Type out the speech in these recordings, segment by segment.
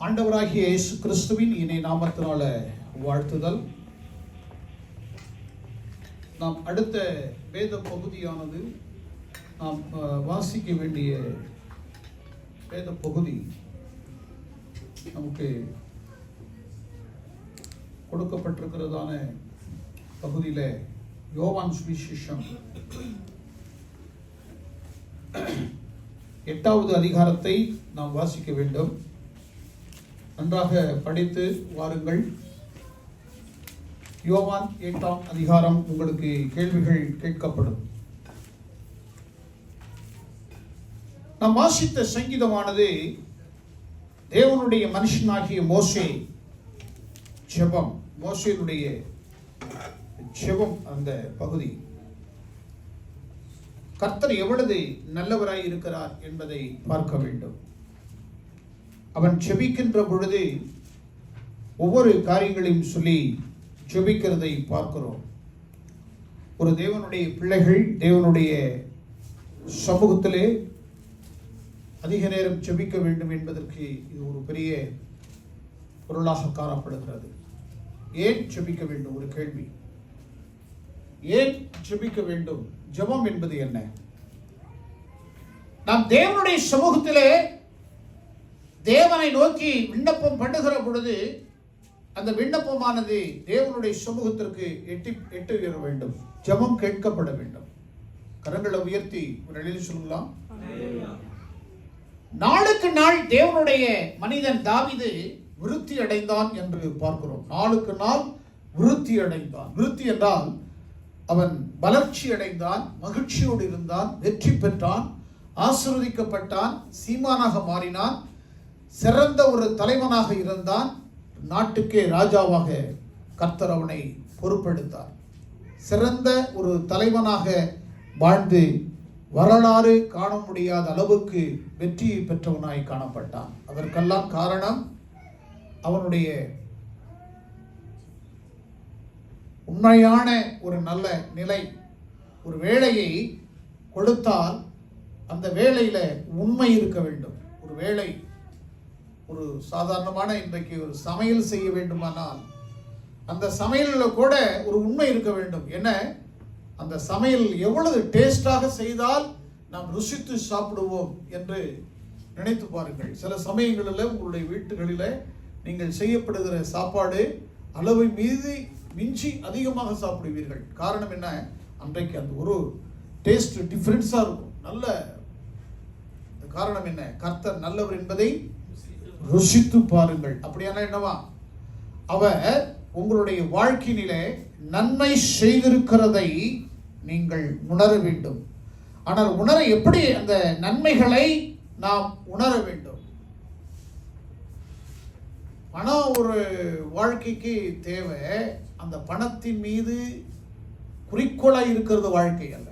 ஆண்டவராகிய இயேசு கிறிஸ்துவின் இணை நாமத்தினால வாழ்த்துதல். நாம் அடுத்த வேத பகுதியானது நாம் வாசிக்க வேண்டிய வேத பகுதி நமக்கு கொடுக்கப்பட்டிருக்கிறதான பகுதியில் யோவான் சுவிசேஷம் 8வது அதிகாரத்தை நாம் வாசிக்க வேண்டும். நன்றாக படித்து வாருங்கள். யோவான் 8ஆம் அதிகாரம். உங்களுக்கு கேள்விகள் கேட்கப்படும். நாம் வாசித்த சங்கீதமானது தேவனுடைய மனுஷனாகிய மோசே ஜெபம், மோசேனுடைய ஜெபம். அந்த பகுதி கர்த்தர் எவ்வளவு நல்லவராய் இருக்கிறார் என்பதை பார்க்க வேண்டும். அவன் ஜெபிக்கின்ற பொழுது ஒவ்வொரு காரியங்களையும் சொல்லி ஜெபிக்கிறதை பார்க்கிறோம். ஒரு தேவனுடைய பிள்ளைகள் தேவனுடைய சமூகத்திலே அதிக நேரம் ஜெபிக்க வேண்டும் என்பதற்கு இது ஒரு பெரிய பொருளாக காணப்படுகிறது. ஏன் ஜெபிக்க வேண்டும்? ஒரு கேள்வி. ஏன் ஜெபிக்க வேண்டும்? ஜெபம் என்பது என்ன? நாம் தேவனுடைய சமூகத்திலே தேவனை நோக்கி விண்ணப்பம் பண்ணுகிற பொழுது அந்த விண்ணப்பமானது தேவனுடைய சமூகத்திற்கு எட்டுகிற வேண்டும். ஜெபம் கேட்கப்பட வேண்டும். கரங்களை உயர்த்தி ஒரு எழுதி சொல்லலாம். நாளுக்கு நாள் தேவனுடைய மனிதன் தாவீது விருத்தி அடைந்தான் என்று பார்க்கிறோம். நாளுக்கு நாள் விருத்தி அடைந்தான். விருத்தி என்றால் அவன் வளர்ச்சி அடைந்தான், மகிழ்ச்சியோடு இருந்தான், வெற்றி பெற்றான், ஆசீர்வதிக்கப்பட்டான், சீமானாக மாறினான், சிறந்த ஒரு தலைவனாக இருந்தான், நாட்டுக்கே ராஜாவாக கர்த்தர் அவனை பொறுப்பெடுத்தார். சிறந்த ஒரு தலைவனாக வாழ்ந்து வரலாறு காண முடியாத அளவுக்கு வெற்றியை பெற்றவனாய் காணப்பட்டான். அதற்கெல்லாம் காரணம் அவனுடைய உண்மையான ஒரு நல்ல நிலை. ஒரு வேலையை கொடுத்தால் அந்த வேலையில உண்மை இருக்க வேண்டும். ஒரு வேலை, ஒரு சாதாரணமான இன்றைக்கு ஒரு சமையல் செய்ய வேண்டுமானால் அந்த சமையலில் கூட ஒரு உண்மை இருக்க வேண்டும். என்ன? அந்த சமையல் எவ்வளவு டேஸ்டாக செய்தால் நாம் ருசித்து சாப்பிடுவோம் என்று நினைத்து பாருங்கள். சில சமயங்களில் உங்களுடைய வீட்டுகளில் நீங்கள் செய்யப்படுகிற சாப்பாடு அளவை மிஞ்சி அதிகமாக சாப்பிடுவீர்கள். காரணம் என்ன? அன்றைக்கு அந்த ஒரு டேஸ்ட் டிஃபரன்ஸாக இருக்கும். நல்ல காரணம் என்ன? கர்த்தர் நல்லவர் என்பதை ருசித்து பாருங்கள். அப்படியான என்னவா? அவர் உங்களுடைய வாழ்க்கையிலே நன்மை செய்திருக்கிறதை நீங்கள் உணர வேண்டும். ஆனால் உணர எப்படி? அந்த நன்மைகளை நாம் உணர வேண்டும். பணம் ஒரு வாழ்க்கைக்கு தேவை. அந்த பணத்தின் மீது குறிக்கோளாக இருக்கிறது வாழ்க்கை அல்ல.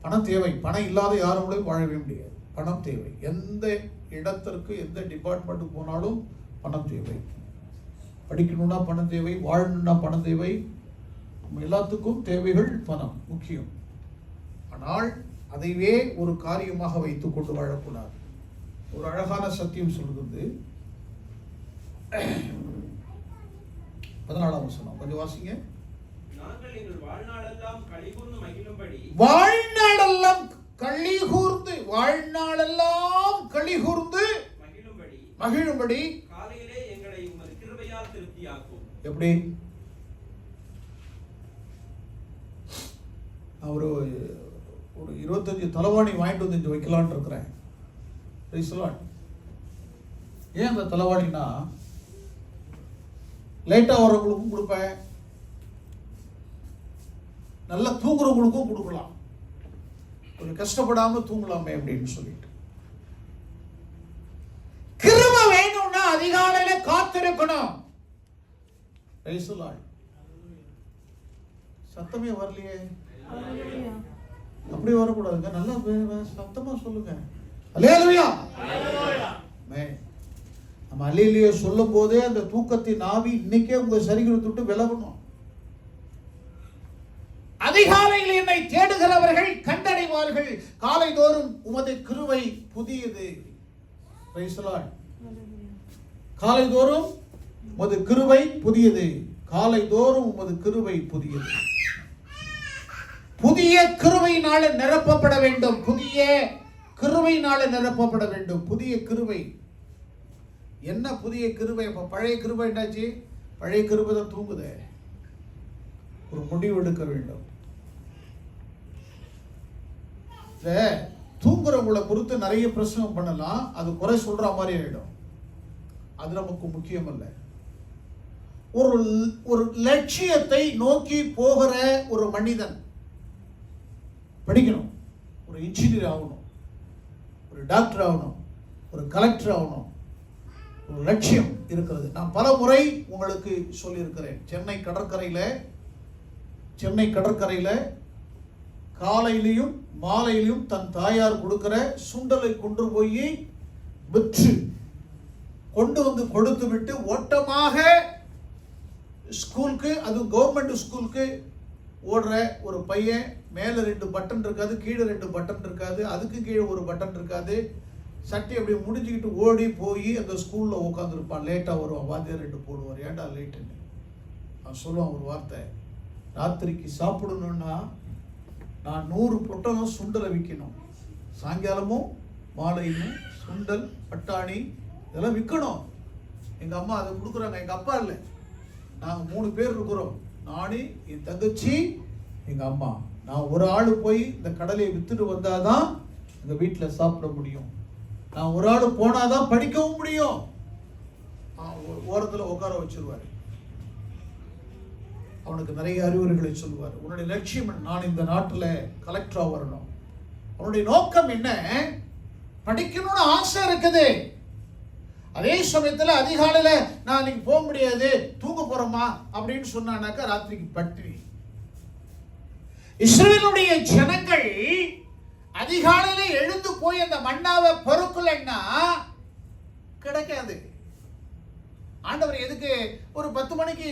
பணம் தேவை. பணம் இல்லாத யாரும் வாழவே முடியாது. பணம் தேவை. எந்த இடத்திற்கு எந்த டிபார்ட்மெண்ட்டுக்கு போனாலும் பணம் தேவை. படிக்கணும்னா பணம் தேவை, வாழணும்னா பணம் தேவை. எல்லாத்துக்கும் தேவைகள் பணம் முக்கியம். ஆனால் அதைவே ஒரு காரியமாக வைத்துக் கொண்டு வாழக்கூடாது. ஒரு அழகான சத்தியம் சொல்லுகிறது. 14ஆம் வசனம் கொஞ்சம் வாசிங்க. வாழ்நாளெல்லாம் களிகூர்ந்து மகிழும்படி காலையிலே எங்களை உமது கிருபையால் திருப்தியாக்கும். எப்படி? ஒரு 25 தலைவாணி வாங்கிட்டு வந்து இங்க வைக்கலான்னு இருக்கிறேன். ஏன் அந்த தலைவாணினா லேட்டா வரவங்களுக்கும் கொடுப்பேன், நல்லா தூங்குறவங்களுக்கும் கொடுக்கலாம், கொஞ்சம் கஷ்டப்படாம தூங்கலாமே அப்படின்னு சொல்லிட்டு. கிருபை வேணும்னா அதிகாலையில காத்திருக்கணும். சத்தமே வரலையே. அப்படி வரக்கூடாதுங்க. நல்லா சத்தமா சொல்லுங்க. அல்லேலூயா. நம்ம அல்லேலூயா சொல்லும் போதே அந்த தூக்கத்தின் ஆவி இன்னைக்கே உங்க சரீரத்தை விட்டு விலகணும். அதிகாலையில் என்னை தேடுகிறவர்கள் கண்டடைவார்கள். காலைதோறும் உமது கிருபை புதியது. Praise the Lord. காலைதோறும் உமது கிருபை புதியது. காலைதோறும் உமது கிருபை புதியது. புதிய கிருபையினால நிரப்பப்பட வேண்டும். புதிய கிருபையினால நிரப்பப்பட வேண்டும். புதிய கிருபை. என்ன புதிய கிருபை? அப்ப பழைய கிருபை என்னாச்சு? பழைய கிருபை தான் தூங்குது. ஒரு முடிவு எடுக்க வேண்டும். தூங்குறவங்களை பொறுத்து நிறைய பிரசங்கம் பண்ணலாம். அது குறை சொல்ற மாதிரி ஆயிடும். அது நமக்கு முக்கியம் அல்ல. ஒரு லட்சியத்தை நோக்கி போகிற ஒரு மனிதன் படிக்கணும். ஒரு இன்ஜினியர் ஆகணும், ஒரு டாக்டர் ஆகணும், ஒரு கலெக்டர் ஆகணும். ஒரு லட்சியம் இருக்கிறது. நான் பல முறை உங்களுக்கு சொல்லியிருக்கிறேன். சென்னை கடற்கரையில் காலையிலையும் மாலையிலையும் தன் தாயார் கொடுக்கிற சுண்டலை கொண்டு போய் விற்று கொண்டு வந்து கொடுத்து விட்டு ஓட்டமாக ஸ்கூலுக்கு, அது கவர்மெண்ட் ஸ்கூலுக்கு ஓடுற ஒரு பையன். மேலே 2 பட்டன் இருக்காது, கீழே 2 பட்டன் இருக்காது, அதுக்கு கீழே ஒரு பட்டன் இருக்காது. சட்டை அப்படி முடிஞ்சுக்கிட்டு ஓடி போய் அந்த ஸ்கூலில் உட்காந்துருப்பான். லேட்டாக வருவான். வாத்தியார் 2 போடுவார். ஏன்டா லேட்டுன்னு அவன் சொல்லுவான் ஒரு வார்த்தை. ராத்திரிக்கு சாப்பிடணும்னா நான் 100 பொட்டலம் சுண்டலை விற்கணும். சாயங்காலமும் மாலையிலும் சுண்டல், பட்டாணி இதெல்லாம் விற்கணும். எங்கள் அம்மா அதை கொடுக்குறாங்க. எங்கள் அப்பா இல்லை, நாங்கள் 3 பேர் இருக்கிறோம். நானே, என் தங்கச்சி, எங்கள் அம்மா. நான் ஒரு ஆள் போய் இந்த கடலையை விற்றுட்டு வந்தாதான் எங்கள் வீட்டில் சாப்பிட முடியும். நான் ஒரு ஆள் போனாதான் படிக்கவும் முடியும். ஓரத்தில் உட்கார வச்சிருவாரு. அவனுக்கு நிறைய அறிவுரைகளை சொல்லுவார். உன்னுடைய லட்சியம், நான் இந்த நாட்டில் கலெக்டரா வரணும். அவனுடைய நோக்கம் என்ன? படிக்கணும்னு ஆசை இருக்குது. அதே சமயத்தில் அதிகாலையில் நான் இன்னைக்கு போக முடியாது, தூங்க போறோமா அப்படின்னு சொன்னானாக்கா ராத்திரிக்கு பட்டினி. இஸ்ரவேலுடைய ஜனங்கள் அதிகாலையில எழுந்து போய் அந்த மன்னாவை பொறுக்கலைன்னா கிடைக்காது. ஆண்டவர் எதுக்கு ஒரு 10 மணிக்கு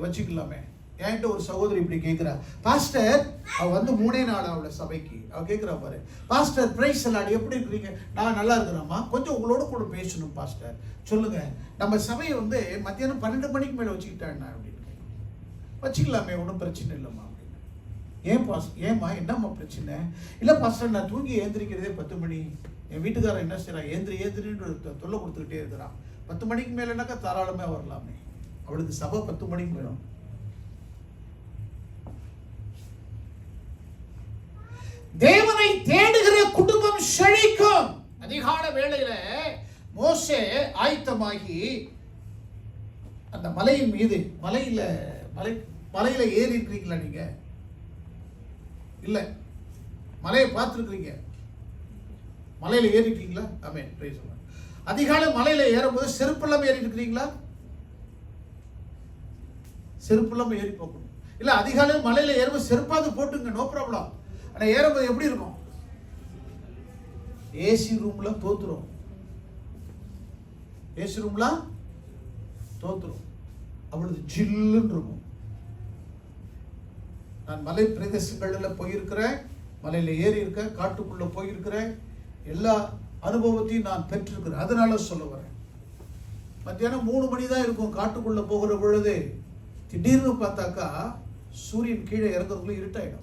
வச்சுக்கலாமே? என்கிட்ட ஒரு சகோதரி இப்படி கேட்கிறா, பாஸ்டர், அவ வந்து 3 நாள் அவளை சபைக்கு அவ கேட்கிறா பாரு, பாஸ்டர் பிரைஸ் எல்லாம் எப்படி இருக்கிறீங்க? நான் நல்லா இருக்கிறேம்மா, கொஞ்சம் உங்களோட கூட பேசணும் பாஸ்டர். சொல்லுங்க, நம்ம சபையை வந்து மத்தியானம் 12 மணிக்கு மேலே வச்சுக்கிட்டாண்ணா அப்படின்னு. வச்சுக்கலாமே, ஒன்றும் பிரச்சனை இல்லைம்மா அப்படின்னு. ஏம்மா என்னம்மா பிரச்சனை? இல்லை பாஸ்டர், நான் தூங்கி ஏந்திரிக்கிறதே 10 மணி. என் வீட்டுக்காரன் என்ன செய்யறான், ஏந்திரின்னு தொல்லை கொடுத்துக்கிட்டே இருக்கிறான். 10 மணிக்கு மேலேனாக்கா தாராளமே வரலாமே. அவளுக்கு சபை 10 மணிக்கு வேணும். தேவனை தேடுகிற குடும்பம் செழிக்கும். அதிகால வேளையில மோசே ஆயத்தமாகி அந்த மலையின் மீது, மலையில ஏறி இருக்கிறீங்களா நீங்க? இல்ல, மலையை பார்த்துருக்கிறீங்க. மலையில ஏறி இருக்கீங்களா? ஆமென், பிரைஸ் தி லார்ட். அதிகாலை மலையில ஏறும்போது செருப்பு இல்லாம ஏறி இருக்கிறீங்களா? செருப்பு இல்லாம ஏறி போகணும். இல்ல, அதிகாலை மலையில ஏறும்போது செருப்பாவது போட்டுங்க, நோ ப்ராப்ளம். ஆனா ஏறும்போது எப்படி இருக்கும்? ஏசி ரூம்ல தோத்துரும். ஏசி ரூம்ல தோத்துரும். அவ்வளவு ஜில்லுன்னு இருக்கும். நான் மலை பிரதேசங்கள்ல போயிருக்கிறேன், மலையில ஏறி இருக்க, காட்டுக்குள்ள போயிருக்கிறேன். எல்லா அனுபவத்தையும் நான் பெற்றிருக்கிறேன். அதனால சொல்ல வரேன். மத்தியானம் 3 மணி தான் இருக்கும். காட்டுக்குள்ள போகிற பொழுது திடீர்னு பார்த்தாக்கா சூரியன் கீழே இறங்குறதுக்குள்ள இருட்டாயிடும்.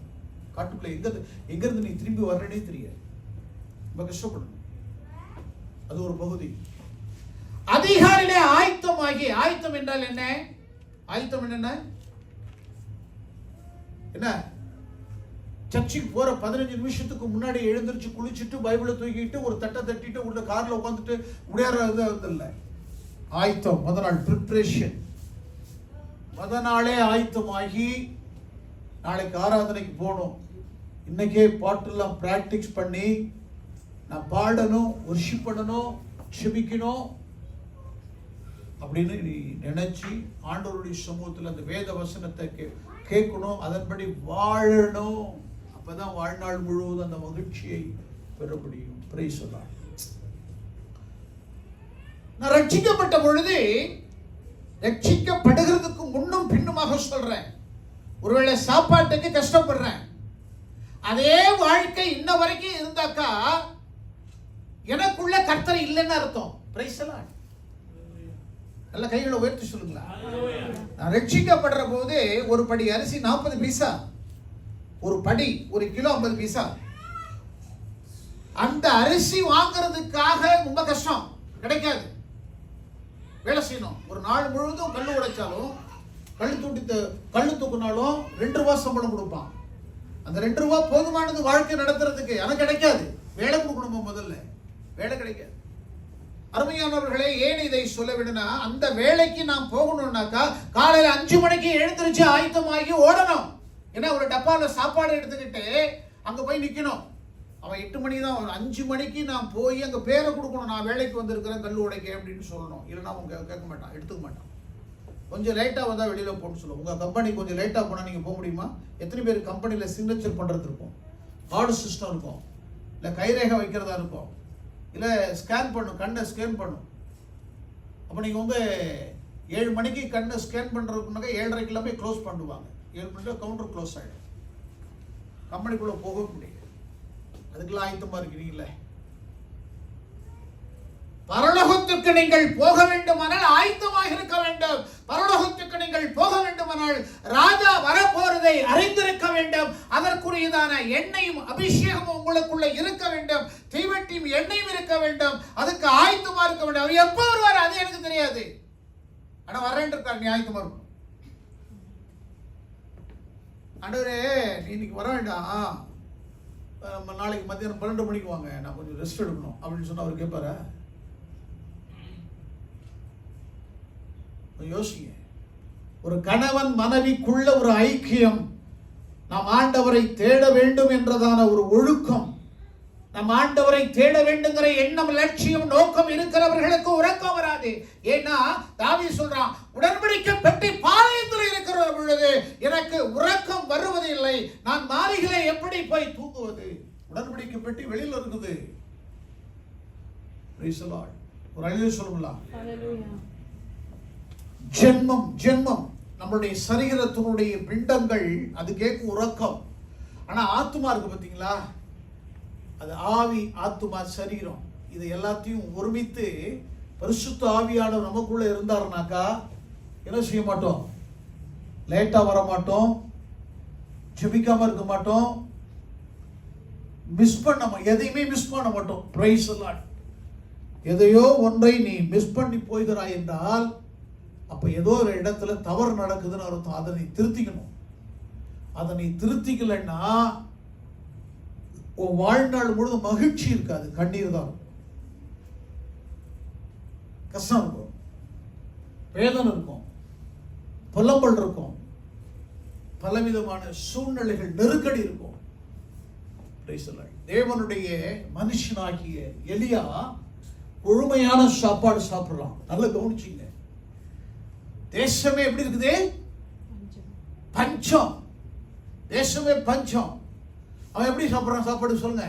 காட்டுக்குள்ள எங்கிருந்து நீ திரும்பி வர்றனே தெரியாது. ரொம்ப கஷ்டப்படணும். அது ஒரு பகுதி. அதிகாலையிலே ஆயத்தமாகி, ஆயத்தம் என்றால் என்ன? ஆயத்தம் என்ன? என்ன? சர்ச்சுக்கு போற 15 நிமிஷத்துக்கு முன்னாடி எழுந்திருச்சு குளிச்சுட்டு பைபிளை தூக்கிட்டு ஒரு தட்டை தட்டிட்டு உள்ள கார்ல உட்காந்துட்டு முடியாத இல்லை. ஆயத்தம், முத நாள் ப்ரிப்பரேஷன். முத நாளே ஆயத்தமாகி நாளைக்கு ஆராதனைக்கு போகணும். இன்னைக்கே பாட்டெல்லாம் பிராக்டிஸ் பண்ணி நான் பாடணும், வொர்ஷிப் பண்ணணும், செபிக்கணும் அப்படின்னு நீ நினைச்சு ஆண்டவருடைய சமூகத்தில் அந்த வேத வசனத்தை கேட்கணும், அதன்படி வாழணும். அப்பதான் வாழ்நாள் முழுவதும் அந்த மகிழ்ச்சியை பெற முடியும். Price the Lord. நான் ரட்சிக்கப்பட்ட பொழுது, ரட்சிக்கப்படுகிறதுக்கு முன்னும் பின்னுமாக சொல்றேன், ஒருவேளை சாப்பாட்டுக்கு கஷ்டப்படுறேன். அதே வாழ்க்கை இன்ன வரைக்கும் இருந்தாக்கா எனக்குள்ள கர்த்தர் இல்லைன்னு அர்த்தம். Price the Lord. நல்ல கைகளை உயர்த்தி சொல்லுங்களா. நான் ரட்சிக்கப்படுற போது ஒரு படி அரிசி 40 பைசா, ஒரு படி 1 கிலோ 50 பைசா. அந்த அரிசி வாங்குறதுக்காக ரொம்ப கஷ்டம், கிடைக்காது, வேலை செய்யணும். ஒரு நாள் முழுவதும் கல் உடைச்சாலும் கல் தூக்குனாலும் 2 ரூபாய் சம்பளம் கொடுப்பான். அந்த 2 ரூபாய் போதுமானது வாழ்க்கை நடத்துறதுக்கு. எனக்கு கிடைக்காது, வேலை கொடுக்கணும், முதல்ல வேலை கிடைக்காது. அருமையானவர்களே, ஏன் இதை சொல்ல விடுனா, அந்த வேலைக்கு நாம் போகணும்னாக்கா காலையில 5 மணிக்கு எழுந்திருச்சு ஆயத்தமாகி ஓடணும். ஏன்னா ஒரு டப்பால சாப்பாடு எடுத்துக்கிட்டு அங்க போய் நிக்கணும். அவன் 8 மணி தான், 5 மணிக்கு நான் போய் அங்க பேரை கொடுக்கணும், நான் வேலைக்கு வந்திருக்கிறேன் கல் உடைக்க அப்படின்னு சொல்லணும். இல்லைன்னா அவங்க கேட்க மாட்டான், எடுத்துக்க மாட்டான். கொஞ்சம் லேட்டா வந்தா வெளியில போன்னு சொல்லுவோம். உங்க கம்பெனி கொஞ்சம் லேட்டா போனா நீங்க போக முடியுமா? எத்தனை பேர் கம்பெனில சிக்னேச்சர் பண்றது இருக்கும், கார்டு சிஸ்டம் இருக்கும், இல்ல கைரேகை வைக்கிறதா இருக்கும், இல்ல ஸ்கேன் பண்ணும், கண்ணை ஸ்கேன் பண்ணும். அப்ப நீங்க 7 மணிக்கு கண்ணை ஸ்கேன் பண்றதுக்குனாக்க 7:30 போய் க்ளோஸ் பண்ணுவாங்க. 7 மணிக்கு கவுண்டர் க்ளோஸ் ஆயிடும், கம்பெனிக்குள்ள போக முடியாது. அதுக்கெல்லாம் ஆயத்தமா இருக்கிறீங்களே. பரலோகத்துக்கு நீங்கள் போக வேண்டுமானால் ஆயத்தமாக இருக்க வேண்டும். பரலோகத்துக்கு நீங்கள் போக வேண்டுமானால் ராஜா வரப்போறதை அறிந்திருக்க வேண்டும். அதற்குரியதான எண்ணெயும் அபிஷேகமும் உங்களுக்குள்ள இருக்க வேண்டும், தீவட்டியும் எண்ணெயும் இருக்க வேண்டும். அதுக்கு ஆயத்தமா இருக்க வேண்டும். அவர் எப்போ வருவார் அது எனக்கு தெரியாது, ஆனா வரேன் இருக்கார், நீ ஆயத்தமா இருக்கும். ஆண்டவரே நீ இன்னைக்கு வர வேண்டாம், நாளைக்கு மத்தியானம் 12 மணிக்கு வாங்க, நான் கொஞ்சம் ரெஸ்ட் எடுக்கணும் அப்படின்னு சொன்னா அவர் கேட்பாரா? யோசிங்க. ஒரு கணவன் மனைவிக்குள்ள ஒரு ஐக்கியம், நாம் ஆண்டவரை தேட வேண்டும் என்றதான ஒரு ஒழுக்கம், நம் ஆண்டவரை தேட வேண்டுங்கிற எண்ணம், லட்சியம், நோக்கம் இருக்கிறவர்களுக்கு உறக்கம் வராது. ஏன்னா தாவீது சொல்றான், உடன்படிக்கை பெட்டி பாளையத்தில் இருக்கிற பொழுது எனக்கு உறக்கம் வருவதில்லை, நான் மாளிகையிலே எப்படி போய் தூங்குவது? உடன்படிக்கை பெட்டி வெளியில இருக்குது. Price the Lord. ஒரு அல்லேலூயா சொல்லுங்களா. ஜென்மம் நம்மளுடைய சரீரத்தினுடைய பிண்டங்கள் அது கேட்கும் உறக்கம். ஆனா ஆத்துமா இருக்கு பாத்தீங்களா, அது ஆவி, ஆத்துமா, சரீரம், இது எல்லாத்தையும் ஒருமித்து பரிசுத்த ஆவியானவர் நமக்குள்ள இருந்தாருனாக்கா என்ன செய்ய மாட்டோம்? லேட்டா வர மாட்டோம், ஜெபிக்காம இருக்க மாட்டோம், எதையுமே மிஸ் பண்ண மாட்டோம். Price the Lord. எதையோ ஒன்றை நீ மிஸ் பண்ணி போகிறாய் என்றால் அப்ப ஏதோ ஒரு இடத்துல தவறு நடக்குதுன்னு அர்த்தம். அதனை திருத்திக்கணும். அதனை திருத்திக்கலைன்னா வாழ்நாள் முழுவதும் மகிழ்ச்சி இருக்காது, கண்ணீர் தான் இருக்கும், கஷ்டம் இருக்கும், வேதனை இருக்கும், புலம்பல் இருக்கும், பலவிதமான சூழ்நிலைகள், நெருக்கடி இருக்கும். தேவனுடைய மனுஷனாகிய எலியா முழுமையான சாப்பாடு சாப்பிடலாம். நல்லா கவனிச்சிங்க. தேசமே எப்படி இருக்குது? பஞ்சம். தேசமே பஞ்சம். அவன் எப்படி சாப்பிடுறான் சாப்பாடு சொல்லுங்க?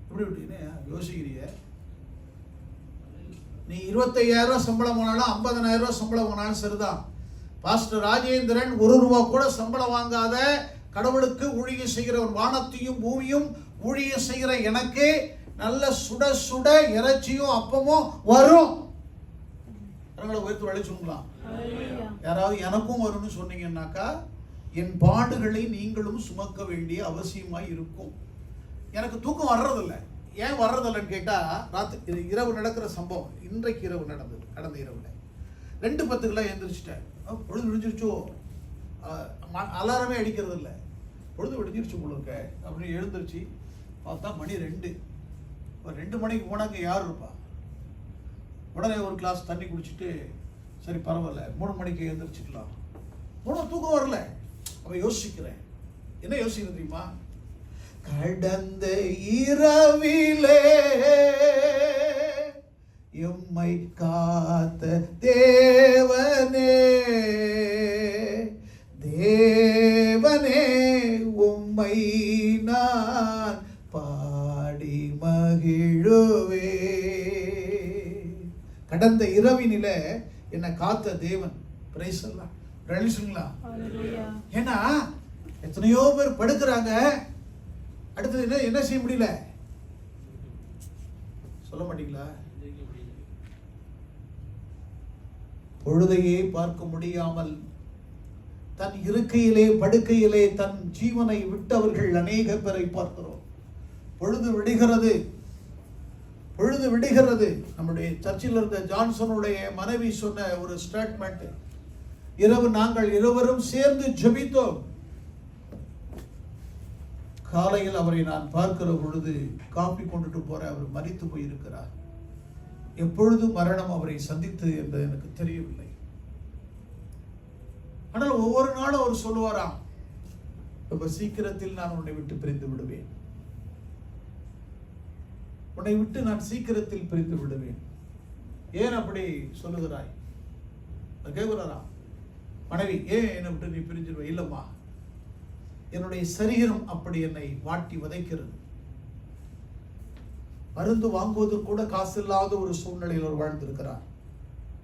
எப்படி யோசிக்கிறீங்க? நீ 25,000 சம்பளம் போனாலும் 50,000 சம்பளம் போனாலும் சரிதான். பாஸ்டர் ராஜேந்திரன் 1 ரூபா கூட சம்பளம் வாங்காத கடவுளுக்கு ஊழியம் செய்கிறவன், வானத்தையும் பூமியும் ஊழியம் செய்கிற எனக்கு நல்ல சுட சுட இறைச்சியும் அப்பமும் வரும். உயர்த்து வழிச்சுங்களா. யாராவது எனக்கும் வரும்னு சொன்னீங்கன்னாக்கா என் பாடுகளை நீங்களும் சுமக்க வேண்டிய அவசியமாய் இருக்கும். எனக்கு தூக்கம் வர்றதில்லை. ஏன் வர்றதில்லைன்னு கேட்டா, ராத்திரி இரவு நடக்கிற சம்பவம் இன்றைக்கு இரவு நடந்தது. கடந்த இரவுல 2:10 எழுந்திரிச்சிட்டேன். பொழுது விடிஞ்சிருச்சோ, அலாரமே அடிக்கிறது இல்லை, பொழுது விடிஞ்சிருச்சு உங்களுக்கு அப்படின்னு எழுந்திருச்சு பார்த்தா மணி 2. 2 மணிக்கு போனாங்க யார் இருப்பா? உடனே ஒரு கிளாஸ் தண்ணி குடிச்சிட்டு சரி பரவாயில்ல 3 மணிக்கு எழுந்திரிச்சுக்கலாம். தூக்கம் வரல. அப்ப யோசிக்கிறேன், என்ன யோசிக்கிறது தெரியுமா? கடந்த இரவிலே எம்மை காத்த தேவனே, தேவனே உம்மை நான் பாடி மகிழுவே. கடந்த இரவினில என்னை காத்த தேவன். பிரைஸ் எல்லாம் ஏன்னா எத்தனையோ பேர் படுக்கிறாங்க, அடுத்தது என்ன செய்ய முடியல, சொல்ல மாட்டீங்களா? பொழுதையே பார்க்க முடியாமல் தன் இருக்கையிலே படுக்கையிலே தன் ஜீவனை விட்டவர்கள் அநேக பேரை பார்க்கிறோம். பொழுது விடுகிறது, பொழுது விடுகிறது. நம்முடைய சர்ச்சில் இருந்த ஜான்சனுடைய மனைவி சொன்ன ஒரு ஸ்டேட்மெண்ட், இரவு நாங்கள் இருவரும் சேர்ந்து ஜெபித்தோம். காலையில் அவரை நான் பார்க்கிற பொழுது காப்பி கொண்டுட்டு போற அவர் மரித்து போயிருக்கிறார். எப்பொழுது மரணம் அவரை சந்தித்து என்பது எனக்கு தெரியவில்லை. ஆனால் ஒவ்வொரு நாளும் அவர் சொல்லுவாராம், ரொம்ப சீக்கிரத்தில் நான் உன்னை விட்டு பிரிந்து விடுவேன், உன்னை விட்டு நான் சீக்கிரத்தில் பிரிந்து விடுவேன். ஏன் அப்படி சொல்லுகிறாய்? கேட்கிறாரா மனைவி, ஏன் என்னை விட்டு நீ பிரிஞ்சிருவ? இல்லம்மா, என்னுடைய சரீரம் அப்படி என்னை வாட்டி வதைக்கிறது. மருந்து வாங்குவதற்கு கூட காசு இல்லாத ஒரு சூழ்நிலையில் அவர் வாழ்ந்திருக்கிறார்.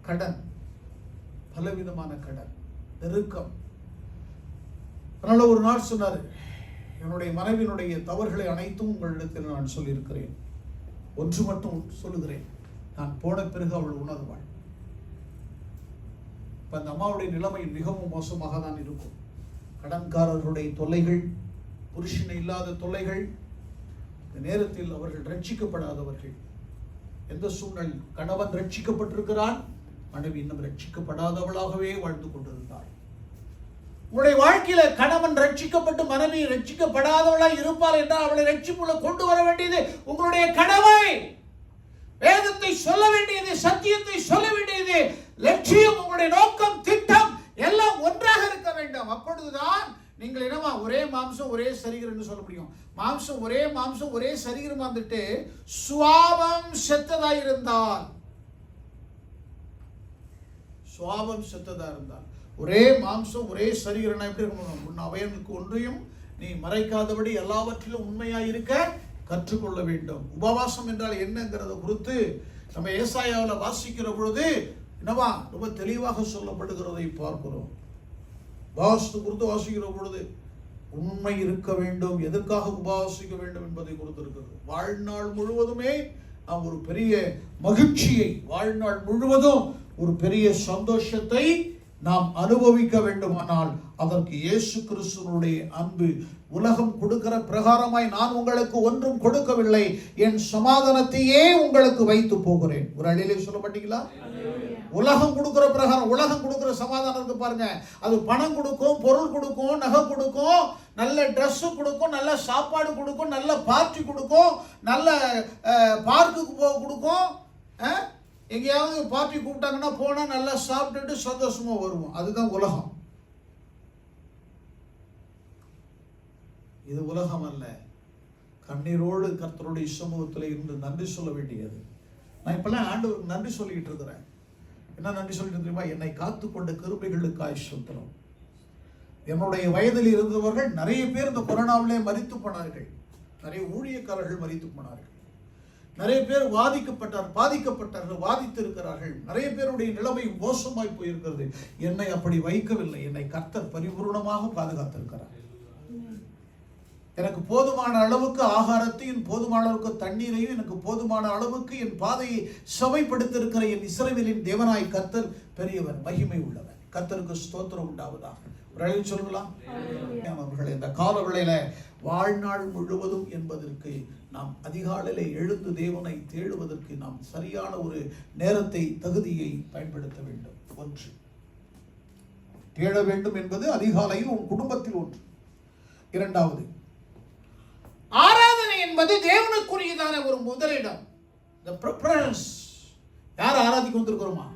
கடன், பலவிதமான கடன், நெருக்கம். அதனால ஒரு நாள் சொன்னார், என்னுடைய மனைவியினுடைய தவறுகளை அனைத்தும் உங்களிடத்தில் நான் சொல்லியிருக்கிறேன், ஒன்று மட்டும் சொல்லுகிறேன், நான் போன பிறகு அவள் உணர்வாள். இப்ப அந்த அம்மாவுடைய நிலைமை மிகவும் மோசமாக தான் இருக்கும். கடன்காரர்களுடைய தொல்லைகள், புருஷனை இல்லாத தொல்லைகள், இந்த நேரத்தில் அவர்கள் ரட்சிக்கப்படாதவர்கள். எந்த சூழ்நிலை? கணவன் ரட்சிக்கப்பட்டிருக்கிறான், மனைவி இன்னும் ரட்சிக்கப்படாதவளாகவே வாழ்ந்து கொண்டிருந்தாள். உங்களுடைய வாழ்க்கையில கணவன் ரட்சிக்கப்பட்டு மனைவி ரட்சிக்கப்படாதவளாக இருப்பாள் என்றால் அவளை ரட்சிப்புள்ள கொண்டு வர வேண்டியது உங்களுடைய கடமை. வேதத்தை சொல்ல வேண்டியது, சத்தியத்தை சொல்ல வேண்டியது, லட்சியம், உங்களுடைய நோக்கம், திட்டம் எல்லாம் ஒன்றாக இருக்க வேண்டும். அப்பொழுதுதான் நீங்கள் என்னவா ஒரே மாம்சம் ஒரே சரீரம் என்று சொல்ல முடியும். மாம்சம் ஒரே மாம்சம் ஒரே சரீரம் வந்துட்டு சுவாபம் செத்ததா இருந்தால், சுவாபம் செத்ததா இருந்தால், ஒரே மாம்சம் ஒரே சரீரம் எப்படி இருக்கணும்? உன் அவயனுக்கு ஒன்றையும் நீ மறைக்காதபடி எல்லாவற்றிலும் உண்மையாய் இருக்க கற்றுக்கொள்ள வேண்டும். உபவாசம் என்றால் என்னங்கிறத குறித்து நம்ம ஏசாயாவில் வாசிக்கிற பொழுது என்னவா ரொம்ப தெளிவாக சொல்லப்படுகிறதை பார்க்கிறோம். உபவாசத்தை குறித்து வாசிக்கிற பொழுது உண்மை இருக்க வேண்டும், எதற்காக உபவாசிக்க வேண்டும் என்பதை குறித்து இருக்கிறது. வாழ்நாள் முழுவதுமே நாம் ஒரு பெரிய மகிழ்ச்சியை, வாழ்நாள் முழுவதும் ஒரு பெரிய சந்தோஷத்தை நாம் அனுபவிக்க வேண்டுமானால் அதற்கு இயேசு கிறிஸ்துவினுடைய அன்பு, உலகம் கொடுக்கிற பிரகாரமாய் நான் உங்களுக்கு ஒன்றும் கொடுக்கவில்லை, என் சமாதானத்தையே உங்களுக்கு வைத்து போகிறேன். ஒரு அழிலே சொல்ல மாட்டீங்களா? உலகம் கொடுக்கிற பிரகாரம், உலகம் கொடுக்கிற சமாதானத்துக்கு பாருங்க, அது பணம் கொடுக்கும், பொருள் கொடுக்கும், நகை கொடுக்கும், நல்ல ட்ரெஸ் கொடுக்கும், நல்ல சாப்பாடு கொடுக்கும், நல்ல பார்ட்டி கொடுக்கும், நல்ல பார்க்குக்கு போக கொடுக்கும். எங்கேயாவது பார்ட்டி கூப்பிட்டாங்கன்னா போனா நல்லா சாப்பிட்டுட்டு சந்தோஷமா வருவோம். அதுதான் உலகம். இது உலகம் அல்ல. கண்ணீரோடு கர்த்தருடைய சமூகத்தில் இருந்து நன்றி சொல்ல வேண்டியது. நான் இப்பெல்லாம் ஆண்டவருக்கு நன்றி சொல்லிட்டு இருக்கிறேன். என்ன நன்றி சொல்லிட்டு தெரியுமா? என்னை காத்துக்கொண்ட கிருபைகளுக்காய் ஸ்தோத்திரம். என்னுடைய வயதில் இருந்தவர்கள் நிறைய பேர் இந்த கொரோனாவிலே மரித்து போனார்கள். நிறைய ஊழியக்காரர்கள் மரித்து போனார்கள். நிறைய பேர் பாதிக்கப்பட்டார்கள், வாதித்து இருக்கிறார்கள். நிறைய பேருடைய நிலைமை மோசமாய் போயிருக்கிறது. என்னை அப்படி வைக்கவில்லை. என்னை கர்த்தர் பரிபூர்ணமாக பாதுகாத்திருக்கிறார். எனக்கு போதுமான அளவுக்கு ஆகாரத்தையும், போதுமான அளவுக்கு தண்ணீரையும், எனக்கு போதுமான அளவுக்கு என் பாதையை சபைப்படுத்திருக்கிற என் இஸ்ரவேலின் தேவனாய் கர்த்தர் பெரியவர், மகிமை உள்ளவர். கர்த்தருக்கு ஸ்தோத்திரம் உண்டாவதாக. ஒரு சொல்லலாம். அவர்கள் இந்த கால வேளையில வாழ்நாள் முழுவதும் என்பதற்கு நாம் அதிகாலையிலே எழுந்து தேவனை தேடுவதற்கு நாம் சரியான ஒரு நேரத்தை, தகுதியை பயன்படுத்த வேண்டும். ஒன்று, தேட வேண்டும் என்பது அதிகாலையில் உன் குடும்பத்தில் ஒன்று. இரண்டாவது, ஆராதனை என்பது தேவனுக்குரியதான ஒரு முதலிடம். யார் ஆராதிக்க வந்திருக்கிறோமா?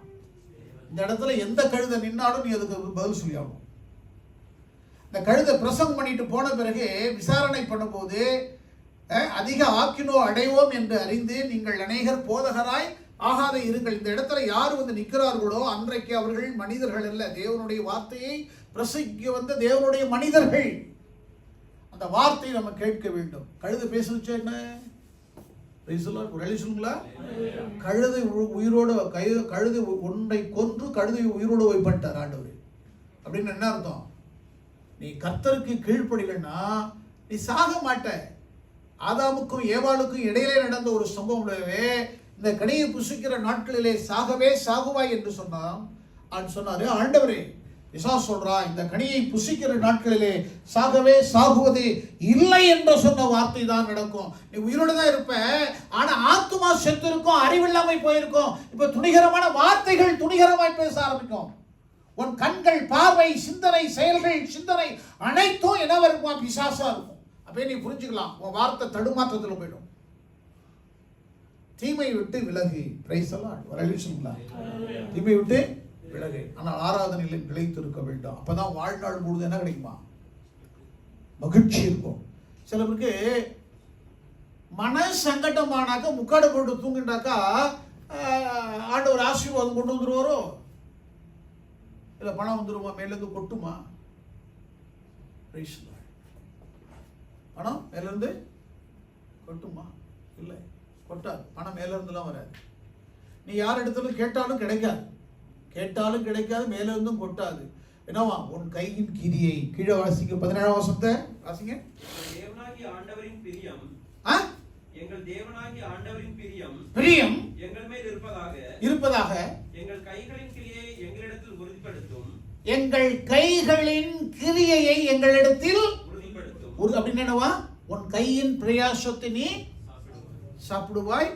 இந்த இடத்துல எந்த கழுதை நின்னாலும் நீ அதுக்கு பதில் சொல்லி ஆகணும். இந்த கழுதை பிரசங்கம் பண்ணிட்டு போன பிறகு விசாரணை பண்ணும்போது அதிக ஆக்கினோ அடைவோம் என்று அறிந்து நீங்கள் அநேகர் போதகராய் ஆகாத இருங்கள். இந்த இடத்துல யார் வந்து நிற்கிறார்களோ அன்றைக்கு அவர்கள் மனிதர்கள் அல்ல, தேவனுடைய வார்த்தையை பிரசங்கிக்க வந்த தேவனுடைய மனிதர்கள். அந்த வார்த்தையை நம்ம கேட்க வேண்டும். கழுதை பேசுச்சு என்ன? சொல்லுங்களா? கழுதை உயிரோடு, கழுதை ஒன்றை கொன்று கழுதை உயிரோடு வைப்பட்டார் ஆண்டவர். அப்படின்னு என்ன அர்த்தம்? நீ கர்த்தருக்கு கீழ்ப்படிகள்னா நீ சாக மாட்ட. ஆதாமுக்கும் ஏவாளுக்கும் இடையிலே நடந்த ஒரு சம்பவம், இந்த கனியை புசிக்கிற நாட்களிலே சாகவே சாகுவாய் என்று சொன்னாரு. ஆண்டவரே, பிசாசு சொல்றா, இந்த கனியை புசிக்கிற நாட்களிலே சாகவே சாகுவது இல்லை என்று சொன்ன வார்த்தை தான் நடக்கும். நீ உயிரோடு தான் இருப்ப, ஆனா ஆத்துமா செத்து இருக்கும், அறிவில்லாமல் போயிருக்கும். இப்ப துணிகரமான வார்த்தைகள் துணிகரமாய் பேச ஆரம்பிக்கும். உன் கண்கள், பார்வை, சிந்தனை, செயல்கள், சிந்தனை அனைத்தும் என்னவா இருக்குமா? பிசாசா இருக்கும். அப்பயே நீ புரிஞ்சுக்கலாம், உன் வார்த்தை தடுமாற்றத்தில் போயிடும். தீமை விட்டு விலகு. பிரைஸ் எல்லாம் சொல்லுங்களா? தீமை விட்டு விலகு. ஆனால் ஆராதனையில் நிலைத்து இருக்க வேண்டும். அப்பதான் வாழ்நாள் முழுது என்ன கிடைக்குமா? மகிழ்ச்சி இருக்கும். சில பேருக்கு மன சங்கடமானாக்கா முக்காடு போட்டு தூங்கிட்டாக்கா ஆண்டவர் ஆசீர்வாதம் கொண்டு வந்துருவாரோ? இல்ல பணம் வந்துருமா? மேலிருந்து கொட்டுமா? பணம் மேலிருந்து கொட்டுமா? இல்லை, கொட்டாது. பணம் மேல இருந்துலாம் வராது. நீ யார் இடத்துல கேட்டாலும் கிடைக்காது, மேல இருந்தும் கொட்டாது. என்னவா? உன் கையின் கிரியை. கீழே வாசிங்க, 17ஆம் வசனத்தை வாசிங்க. எங்கள் தேவனாகிய ஆண்டவரின் பிரியம் எங்கள் மேல் இருப்பதாக எங்கள் கைகளின் கிரியை எங்களிடத்தில் உறுதிப்படுத்தும். எங்கள் கைகளின் கிரியையை எங்களிடத்தில் அப்படின்னு என்னவா? உன் கையின் பிரயாசத்தை நீ சாப்பிடுவாய்,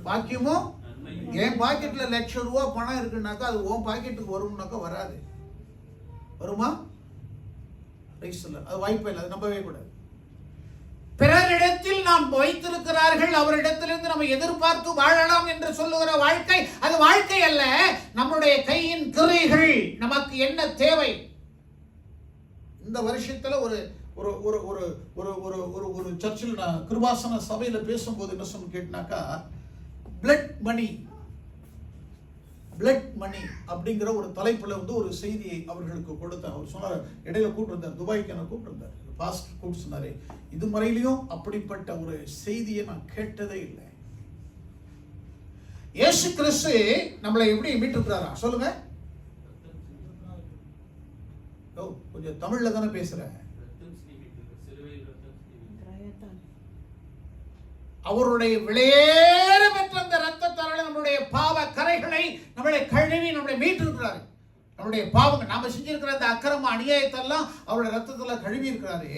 பாக்கியமோ. என் பாக்கெட்ல ₹1,00,000 பணம் இருக்குன்னாக்கா அது உன் பாக்கெட்டுக்கு வரும்னாக்கா வராது. வருமா? அது வாய்ப்பே இல்லை, அது நம்பவே கூடாது. பிறரிடத்தில் நாம் வைத்திருக்கிறார்கள், அவரிடத்திலிருந்து நம்ம எதிர்பார்த்து வாழலாம் என்று சொல்லுகிற வாழ்க்கை அது வாழ்க்கை அல்ல. நம்முடைய கையின் கிரியைகள் நமக்கு என்ன தேவை? இந்த வருஷத்துல ஒரு ஒரு ஒரு ஒரு ஒரு ஒரு ஒரு ஒரு சர்ச்சில் நான் கிருபாசன சபையில பேசும்போது என்ன சொன்ன கேட்டாக்கா, பிளட் மணி அப்படிங்கிற ஒரு தலைப்புல ஒரு செய்தியை அவர்களுக்கு கொடுத்தார். அவர் சொன்னார், இடையில கூப்பிட்டு துபாய்க்கு என்ன கூப்பிட்டு பாஸ்டர் கூப்பிட்டு சொன்னாரு, இதுவரையிலையும் அப்படிப்பட்ட ஒரு செய்தியை நான் கேட்டதே இல்லை. இயேசு கிறிஸ்து நம்மளை எப்படி மீட்டிருக்கிறாரா? சொல்லுங்க. கொஞ்சம் தமிழ்ல தானே பேசுறேன். அவருடைய விலையேற பெற்ற அந்த ரத்தத்தால் நம்முடைய பாவ கரைகளை நம்மளை கழுவி நம்மளை மீட்டிருக்கிறாரு. நம்முடைய பாவங்கள் நாம செஞ்சிருக்கிற அந்த அக்கிரம அநியாயத்தெல்லாம் அவருடைய ரத்தத்துல கழுவி இருக்கிறாரு.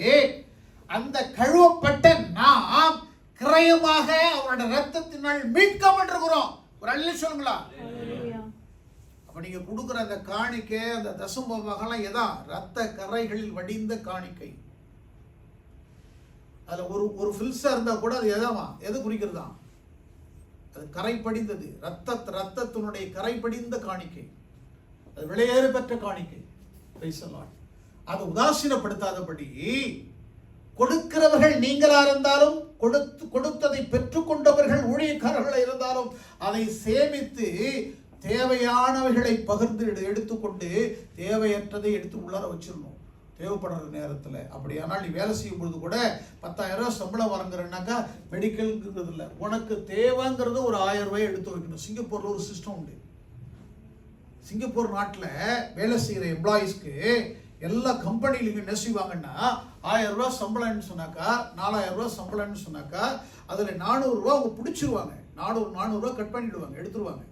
அந்த கழுவப்பட்ட நாம் கிரயமாக அவருடைய ரத்தத்தினால் மீட்கப்பட்டிருக்கிறோம். ஒரு அல்ல சொல்லுங்களா? அப்ப நீங்க கொடுக்குற அந்த காணிக்கை, அந்த தசமபாகம்லாம் எதா? ரத்த கரைகளில் வடிந்த காணிக்கை. அதுல ஒரு ஃபில்ஸா இருந்தா கூட அது எது குறிக்கிறதா? அது கரை படிந்தது, ரத்தத்தினுடைய கரை படிந்த காணிக்கை, அது விலையேறு பெற்ற காணிக்கை. அதை உதாசீனப்படுத்தாதபடி கொடுக்கிறவர்கள் நீங்களா இருந்தாலும், கொடுத்ததை பெற்றுக்கொண்டவர்கள் ஊழியக்காரர்களாக இருந்தாலும் அதை சேமித்து தேவையானவைகளை பகிர்ந்து எடுத்துக்கொண்டு தேவையற்றதை எடுத்து உள்ளார வச்சிடணும் தேவைப்படுற நேரத்தில். அப்படியானால் நீ வேலை செய்யும் பொழுது கூட 10,000 சம்பளம் வாங்குறேன்னாக்கா மெடிக்கல்ங்கிறது இல்லை, உனக்கு தேவைங்கிறது ஒரு 1000 ரூபாய் எடுத்து வைக்கணும். சிங்கப்பூர்ல ஒரு சிஸ்டம் உண்டு. சிங்கப்பூர் நாட்டில் வேலை செய்கிற எம்ப்ளாயிஸ்க்கு எல்லா கம்பெனிலையும் என்ன செய்வாங்கன்னா, 1000 ரூபாய் சம்பளம்னு சொன்னாக்கா, 4000 ரூபாய் சம்பளம்னு சொன்னாக்கா அதில் 400 ரூபா அவங்க பிடிச்சிருவாங்க. 400 ரூபா கட் பண்ணிடுவாங்க, எடுத்துருவாங்க.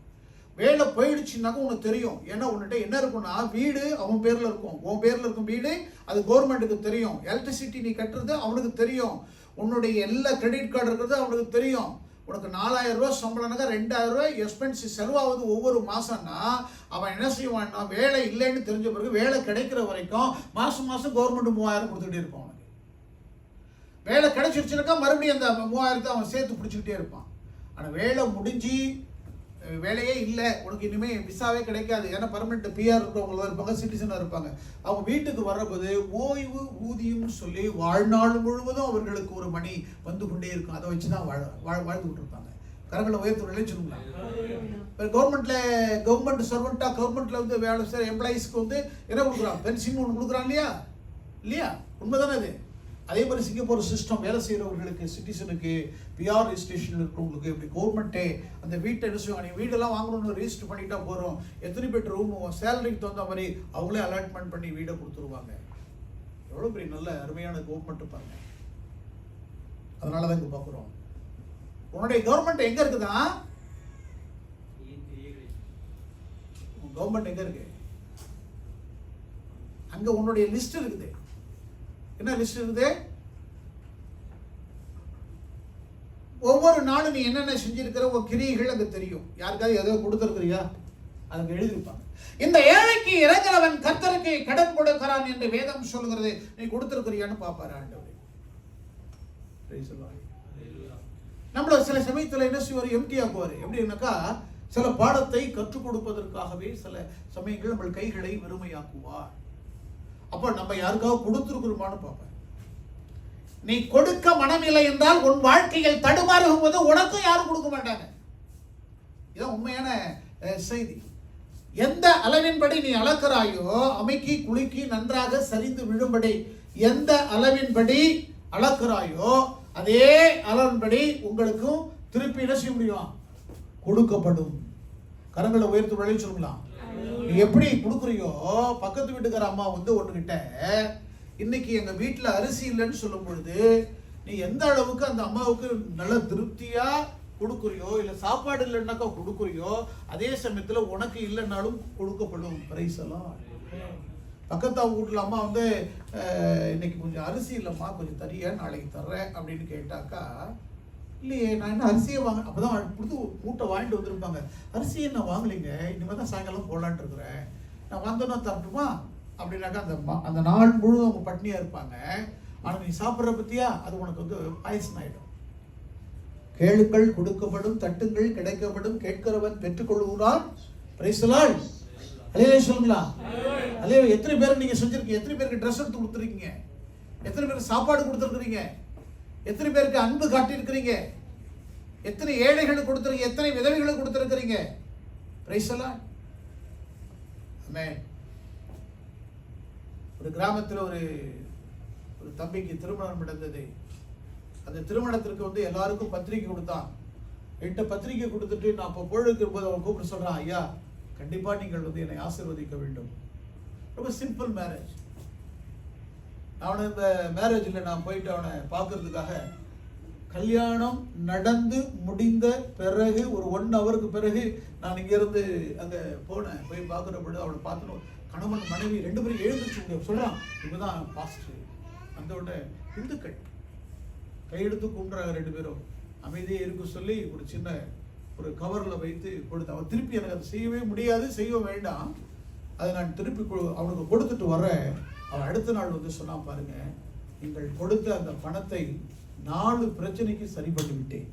வேலை போயிடுச்சுன்னாக்கும் உனக்கு தெரியும். ஏன்னா உன்கிட்ட என்ன இருக்குன்னா, வீடு அவன் பேர்ல இருக்கும், உன் பேர்ல இருக்கும் வீடு, அது கவர்மெண்ட்டுக்கு தெரியும். எலக்ட்ரிசிட்டி நீ கட்டுறது அவனுக்கு தெரியும். உன்னுடைய எல்லா கிரெடிட் கார்டு இருக்கிறது அவனுக்கு தெரியும். உனக்கு 4000 ரூபாய் சம்பளம்னாக்கா 2000 ரூபாய் எக்ஸ்பென்ஸ் செலவாகுது ஒவ்வொரு மாசம்னா, அவன் என்ன செய்வான்னா, வேலை இல்லைன்னு தெரிஞ்ச பிறகு வேலை கிடைக்கிற வரைக்கும் மாசம் கவர்மெண்ட் 3000 கொடுத்துக்கிட்டே இருப்பான். அவனுக்கு வேலை கிடைச்சிருச்சுனாக்கா மறுபடியும் அந்த 3000 அவன் சேர்த்து பிடிச்சிக்கிட்டே இருப்பான். ஆனால் வேலை முடிஞ்சு வேலையே இல்லை, உனக்கு இனிமேல் விசாவே கிடைக்காது, ஏன்னா பர்மனெண்ட் பிஆர் இருக்கிறவங்க இருப்பாங்க, சிட்டிசனாக இருப்பாங்க. அவங்க வீட்டுக்கு வர்றபோது ஓய்வு ஊதியம்னு சொல்லி வாழ்நாள் முழுவதும் அவர்களுக்கு ஒரு மணி வந்து கொண்டே இருக்கும். அதை வச்சு தான் வாழ்ந்துகிட்டு இருப்பாங்க. கரங்களை உயர்த்து சொல்லுங்களா? கவர்மெண்ட் சர்வெண்ட்டாக கவர்மெண்ட்ல வேலை செய்கிற எம்ப்ளாயிஸ்க்கு என்ன கொடுக்குறாங்க? பென்ஷன் ஒன்று கொடுக்குறாங்க இல்லையா? உண்மைதானே அது? அதே மாதிரி சிங்கப்பூர் சிஸ்டம் வேலை செய்கிறவர்களுக்கு, சிட்டிசனுக்கு, பிஆர் ரெஜிஸ்ட்ரேஷன் இருக்கிறவங்களுக்கு இப்படி கவர்மெண்ட்டே அந்த வீட்டை என்ன செய்வாங்க, நீ வீடெல்லாம் வாங்கணும்னு ரெஜிஸ்டர் பண்ணிட்டா போகிறோம், எத்தனை பேர் ரூம் சேலரிக்கு தகுந்த மாதிரி அவங்களே அலாட்மெண்ட் பண்ணி வீடை கொடுத்துருவாங்க. எவ்வளோ பெரிய நல்ல அருமையான கவர்மெண்ட் இருப்பாங்க. அதனால தான் இங்கே பார்க்குறோம். உன்னுடைய கவர்மெண்ட் எங்க இருக்குதா? கவர்மெண்ட் எங்க இருக்கு? அங்க உன்னுடைய லிஸ்ட் இருக்குது. என்ன லிஸ்ட் இருக்குது? ஒவ்வொரு நாளும் நீ என்னென்ன செஞ்சிருக்கிற உன் கிரியைகள் அங்க தெரியும். யாருக்காவது ஏதோ கொடுத்துருக்கிறியா? அதுக்கு எழுதிருப்பாங்க. இந்த ஏழைக்கு இறங்குறவன் கர்த்தருக்கு கடன் கொடுக்கிறான் என்று வேதம் சொல்லுகிறது. நீ கொடுத்திருக்கிறியான்னு பாப்பாரு ஆண்டவர். நம்மள சில சமயத்துல என்ன செய்வார்? எம்டியா போவாரு. எப்படின்னாக்கா சில பாடத்தை கற்றுக் கொடுப்பதற்காகவே சில சமயங்கள் நம்ம கைகளை வெறுமையாக்குவார். அப்ப நம்ம யாருக்காவது கொடுத்திருக்கிறோமான்னு பார்ப்பார். நீ கொடுக்க மனமில்லை என்றால் உன் வாழ்க்கையில் தடுமாறும் போது உனக்கும் யாரும் கொடுக்க மாட்டாங்க. இதுதான் உண்மையான செய்தி. எந்த அளவின்படி நீ அளக்கிறாயோ, அமைக்கி குலுக்கி நன்றாக சரிந்து விழும்படி எந்த அளவின்படி அளக்கிறாயோ அதே அளவின்படி உங்களுக்கும் திருப்பி என்ன செய்ய முடியும்? கொடுக்கப்படும். கரங்களை உயர்த்து வழி சொல்லலாம். நீ எப்படி கொடுக்குறியோ, பக்கத்து வீட்டுக்கார அம்மா வந்து ஒன்றுகிட்ட இன்னைக்கு எங்க வீட்டுல அரிசி இல்லைன்னு சொல்லும் பொழுது நீ எந்த அளவுக்கு அந்த அம்மாவுக்கு நல்ல திருப்தியா கொடுக்குறியோ, இல்ல சாப்பாடு இல்லைன்னாக்கா கொடுக்குறியோ, அதே சமயத்துல உனக்கு இல்லைன்னாலும் கொடுக்கப்படும். பிரைஸ் எல்லாம். பக்கத்து வீட்டுல அம்மா வந்து இன்னைக்கு கொஞ்சம் அரிசி இல்லைம்மா, கொஞ்சம் தரியா, நாளைக்கு தர்றேன் அப்படின்னு கேட்டாக்கா, இல்லையே நான் என்ன அரிசியை வாங்க, அப்பதான் புது மூட்டை வாங்கிட்டு வந்திருப்பாங்க. அரிசியை நான் வாங்கலைங்க, இனிமேல் தான் சாயங்காலம் போடலான்ட்டு இருக்கிறேன், நான் வந்தோன்னா தரட்டுமா அப்படின்னாக்கா அந்த நாள் முழுவதும் அவங்க பட்னியா இருப்பாங்க. ஆனா நீ சாப்பிட்ற பத்தியா அது உனக்கு வந்து பாய்சன் ஆயிடும். கேளுங்கள் கொடுக்கப்படும், தட்டுங்கள் கிடைக்கப்படும், கேட்கிறவன் பெற்றுக்கொள்கிறான். Price the Lord. அல்லேலூயா சொல்லுங்களா. அல்லேலூயா. எத்தனை பேருக்கு நீங்க செஞ்சிருக்கீங்க? எத்தனை பேருக்கு ட்ரெஸ் எடுத்து கொடுத்துருக்கீங்க? எத்தனை பேருக்கு சாப்பாடு கொடுத்துருக்கீங்க? எத்தனை பேருக்கு அன்பு காட்டியிருக்கிறீங்க? எத்தனை ஏழைகளுக்கு கொடுத்துருக்கீங்க? எத்தனை விதவைகளுக்கு கொடுத்துருக்கிறீங்க? Price the Lord. ஆமென். ஒரு கிராமத்தில் ஒரு தம்பிக்கு திருமணம் நடந்தது. அந்த திருமணத்திற்கு வந்து எல்லாருக்கும் பத்திரிக்கை கொடுத்தான். என்கிட்ட பத்திரிக்கை கொடுத்துட்டு நான் இப்போ பொழுதுக்கு போது அவன் கூப்பிட்டு சொல்றான், ஐயா கண்டிப்பா நீங்கள் வந்து என்னை ஆசீர்வதிக்க வேண்டும். ரொம்ப சிம்பிள் மேரேஜ். அவனை இந்த மேரேஜில் நான் போயிட்டு அவனை பார்க்கறதுக்காக கல்யாணம் நடந்து முடிந்த பிறகு ஒரு 1 ஹவருக்கு பிறகு நான் இங்கேருந்து அங்கே போனேன். போய் பார்க்குற பொழுது அவனை பார்த்துன்னு கணவன் மனைவி 2 பேரும் எழுந்திரிச்சு முடியும் சொல்கிறான். இப்போதான் பாஸ்டர் அந்த உடனே இந்துக்கள் கையெடுத்து கும்பிட்றாங்க. 2 பேரும் அமைதியே இருக்க சொல்லி ஒரு சின்ன ஒரு கவரில் வைத்து கொடுத்து, அவன் திருப்பி எனக்கு அதை செய்யவே முடியாது, செய்ய வேண்டாம், அதை நான் திருப்பி அவனுக்கு கொடுத்துட்டு வரேன். அவன் அடுத்த நாள் வந்து சொன்னான், பாருங்க நீங்கள் கொடுத்த அந்த பணத்தை 4 பிரச்சனைக்கு சரி பண்ணி விட்டேன்.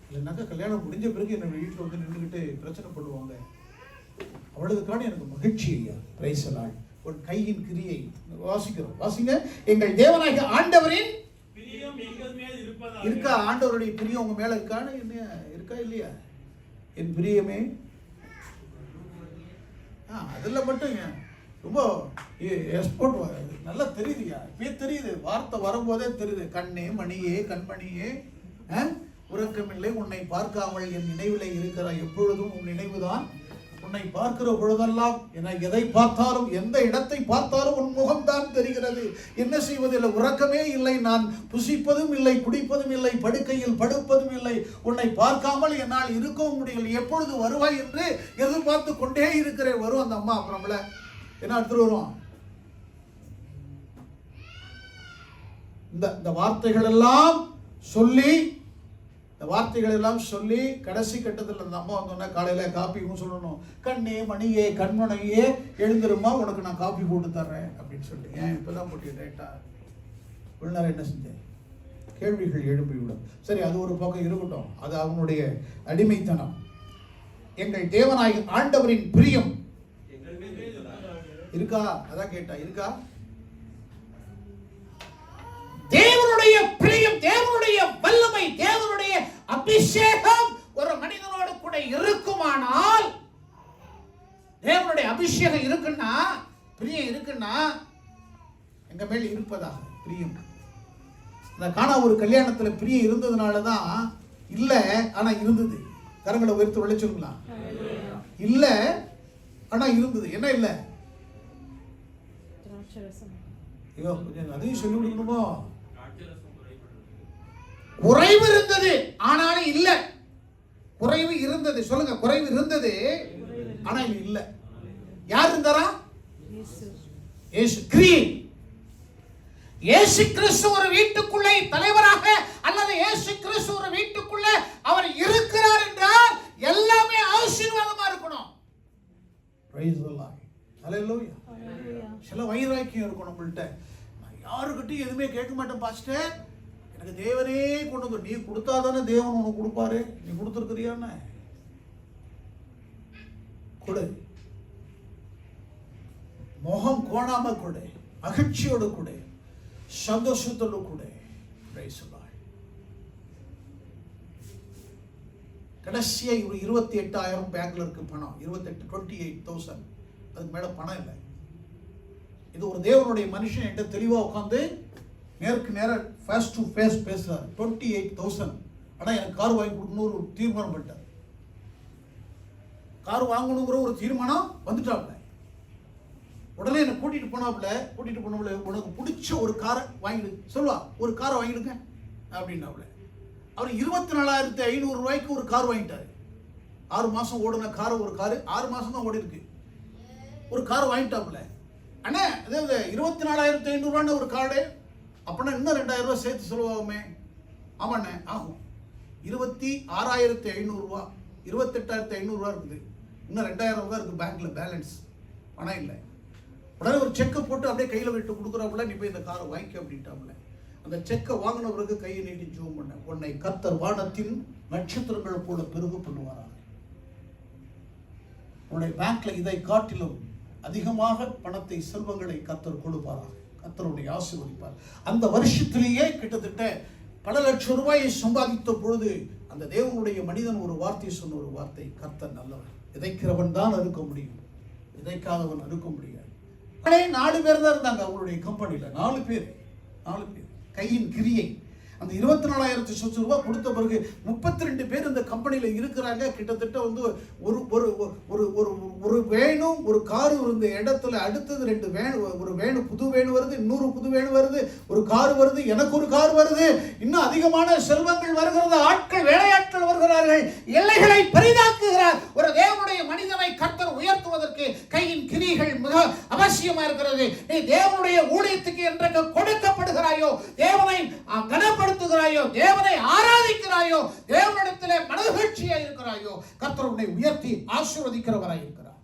இல்லைன்னாக்கா கல்யாணம் முடிஞ்ச பிறகு என்னை வீட்டில் வந்து நின்றுக்கிட்டு பிரச்சனை பண்ணுவாங்க. அவளுக்கான எனக்கு மகிழ்ச்சி ஐயா. Price the Lord. உன் கையின் கிரியை வாசிக்கிறோம். வாசிங்க. எங்கள் தேவனாகிய ஆண்டவரின் பிரியம் எங்கள் மேல் இருப்பதாக. இருக்கா? ஆண்டவருடைய பிரியம் உங்க மேல இருக்கான்னு என்ன இருக்கா இல்லையா? என் பிரியமே அதில் மட்டும் ரொம்ப எக்ஸ்போர்ட் நல்லா தெரியுதுயா. இப்பயே தெரியுது, வார்த்தை வரும்போதே தெரியுது. கண்ணே மணியே கண்மணியே உறக்கமில்லை உன்னை பார்க்காமல் என் நினைவில் இருக்கிற எப்பொழுதும் உன் நினைவுதான். உன்னை பார்க்கிற பொழுதெல்லாம் எதை பார்த்தாலும் எந்த இடத்தை பார்த்தாலும் உன் முகம்தான் தெரிகிறது. என்ன செய்வதில்லை, உறக்கமே இல்லை, நான் புசிப்பதும் இல்லை, குடிப்பதும் இல்லை, படுக்கையில் படுப்பதும் இல்லை. உன்னை பார்க்காமல் என்னால் இருக்கவும் முடியல. எப்பொழுது வருவாய் என்று எதிர்பார்த்து கொண்டே இருக்கிறேன். வரும் அந்த அம்மா. அப்புறம்ல என்ன எடுத்துட்டு வருவோம்? இந்த வார்த்தைகள் எல்லாம் சொல்லி கடைசி கட்டத்தில் அந்த அம்மா வந்தோன்னா காலையில காப்பியும் சொல்லணும். கண்ணே மணியே கண்மணியே எழுந்திருமா, உனக்கு நான் காப்பி போட்டு தர்றேன் அப்படின்னு சொல்லிட்டு. ஏன் இப்பதான் போட்டு ரைட்டா இவ்வளவு நேரம் என்ன செஞ்சேன்? கேள்விகள் எழும்பிவிடும். சரி, அது ஒரு பக்கம் இருக்கட்டும். அது அவனுடைய அடிமைத்தனம். எங்கள் தேவனாகிய ஆண்டவரின் பிரியம் இருக்கா? அதான் கேட்டா இருக்கா? தேவனுடைய பிரியம், தேவனுடைய வல்லமை, தேவனுடைய அபிஷேகம் ஒரு மனிதனோடு கூட இருக்குமானால், தேவனுடைய அபிஷேகம் இருக்குன்னா, பிரியம் இருக்குன்னா, எங்க மேல் இருப்பதாக பிரியம். இந்த காணா ஒரு கல்யாணத்துல பிரியம் இருந்ததுனாலதான் இல்ல, ஆனா இருந்தது. கரங்களை உயர்த்து விளை சொல்லுங்களா? இல்ல ஆனா இருந்தது. என்ன இல்ல? ஐயோ கொஞ்சம் அதையும் சொல்லி கொடுக்கணுமோ? குறைவு இருந்தது ஆனாலும் இல்ல. குறைவு இருந்தது, சொல்லுங்க, குறைவு இருந்தது ஆனால் இல்ல. யார் இருந்தாரா? இயேசு கிரீம். இயேசு கிறிஸ்து ஒரு வீட்டுக்குள்ளே தலைவராக அல்லது இயேசு கிறிஸ்து ஒரு வீட்டுக்குள்ளே அவர் இருக்கிறார் என்றால் எல்லாமே ஆசீர்வாதமா இருக்கணும். Praise the Lord. ஹalleluya. சில வைராக்கியம் இருக்கும் நம்மள்ட்ட. நான் யாருக்கிட்டையும் எதுவுமே கேட்க மாட்டேன் பாஸ்டர், எனக்கு தேவனே கொண்டு வந்து, நீ கொடுத்தாதானே தேவன் உனக்கு கொடுப்பாரு, நீ கொடுத்துருக்கிறியான்னு கொடு. முகம் கோணாம கொடு, மகிழ்ச்சியோடு கொடு, சந்தோஷத்தோடு கொடு. Price the Lord. கடைசியா 28,000 பேங்க்ல இருக்கு பணம். 28,000. அதுக்கு மேல பணம் இல்லை. இது ஒரு தேவனுடைய மனுஷன் என்கிட்ட தெளிவா உட்காந்து நேருக்கு நேர ஃபேஸ் டு ஃபேஸ் பேசுறாரு. 28,000. ஆனா எனக்கு கார் வாங்கி கொடுக்கணும் ஒரு தீர்மானம் பண்ணிட்டார். கார் வாங்கணுங்கிற ஒரு தீர்மானம் வந்துட்டாப்ல. உடனே என்ன கூட்டிட்டு போனாப்ல, உனக்கு பிடிச்ச ஒரு காரை வாங்கிடு சொல்லுவா, ஒரு காரை வாங்கிடுங்க அப்படின்னாப்ல. அவர் 24,500 ரூபாய்க்கு ஒரு கார் வாங்கிட்டாரு. 6 மாசம் ஓடுன கார், ஒரு காரு 6 மாசம் தான் ஓடி இருக்கு. ஒரு கார் வாங்கிட்டாப்ல. அண்ணா அதாவது 24,500 ரூபான்னு ஒரு கார்டு, அப்படின்னா இன்னும் 2,000 ரூபாய் சேர்த்து சொல்லுவாமே. ஆமாண்ணே ஆகும். 26,500 ரூபா, 28,500 ரூபா இருக்குது. இன்னும் 2,000 ரூபாய் இருக்கு பேங்க்ல பேலன்ஸ், பணம் இல்லை. உடனே ஒரு செக்கை போட்டு அப்படியே கையில் விட்டு கொடுக்குறாப்புல, நீ போய் இந்த காரை வாங்கிக்க அப்படின்ட்டாப்புல. அந்த செக்கை வாங்கின பிறகு கையை நீட்டி ஜூம் பண்ண, உன்னை கர்த்தர் வானத்தின் நட்சத்திரங்கள் போல பெருக பண்ணுவாராக. உன்னுடைய பேங்க்ல இதை காட்டிலும் அதிகமாக பணத்தை, செல்வங்களை கர்த்தர் கொடுப்பாராக. கர்த்தருடைய ஆசீர்வதிப்பார். அந்த வருஷத்திலேயே கிட்டத்தட்ட பல லட்சம் ரூபாயை சம்பாதித்த பொழுது அந்த தேவனுடைய மனிதன் ஒரு வார்த்தை சொன்ன, ஒரு வார்த்தை, கர்த்தர் நல்லவன், விதைக்கிறவன் தான் அறுக்க முடியும், விதைக்காதவன் அறுக்க முடியாது. 4 பேர் தான் இருந்தாங்க அவங்களுடைய கம்பெனியில். 4 பேர் கையின் கிரியை. அந்த 24,000 ரூபாய் கொடுத்த பிறகு 32 பேர் இந்த கம்பெனியில் இருக்கிறாங்க. கிட்டத்தட்ட வந்து ஒரு வேணும், ஒரு காரு இந்த இடத்துல, அடுத்தது 2 வேன், ஒரு வேணு, புது வேணு வருது, இன்னொரு புது வேணு வருது, ஒரு கார் வருது, எனக்கு ஒரு கார் வருது, இன்னும் அதிகமான செல்வங்கள் வருகிறது, ஆட்கள், வேலையாட்கள் வருகிறார்கள், எல்லைகளை பெரிதாக்குகிறார். ஒரு தேவனுடைய மனிதனை கர்த்தர் உயர்த்துவதற்கு கையின் கிரிகள் மிக அவசியமா இருக்கிறது. நீ தேவனுடைய ஊழியத்துக்கு என்றைக்கு கொடுக்கப்படுகிறாயோ, தேவனை கனப்படுத்துகிறாயோ, தேவனை ஆராதிக்கிறாயோ, தேவனிடத்திலே மனமகிழ்ச்சியா இருக்கிறாயோ, கர்த்தர் உன்னை உயர்த்தி ஆசீர்வதிக்கிறவராய் இருக்கிறார்.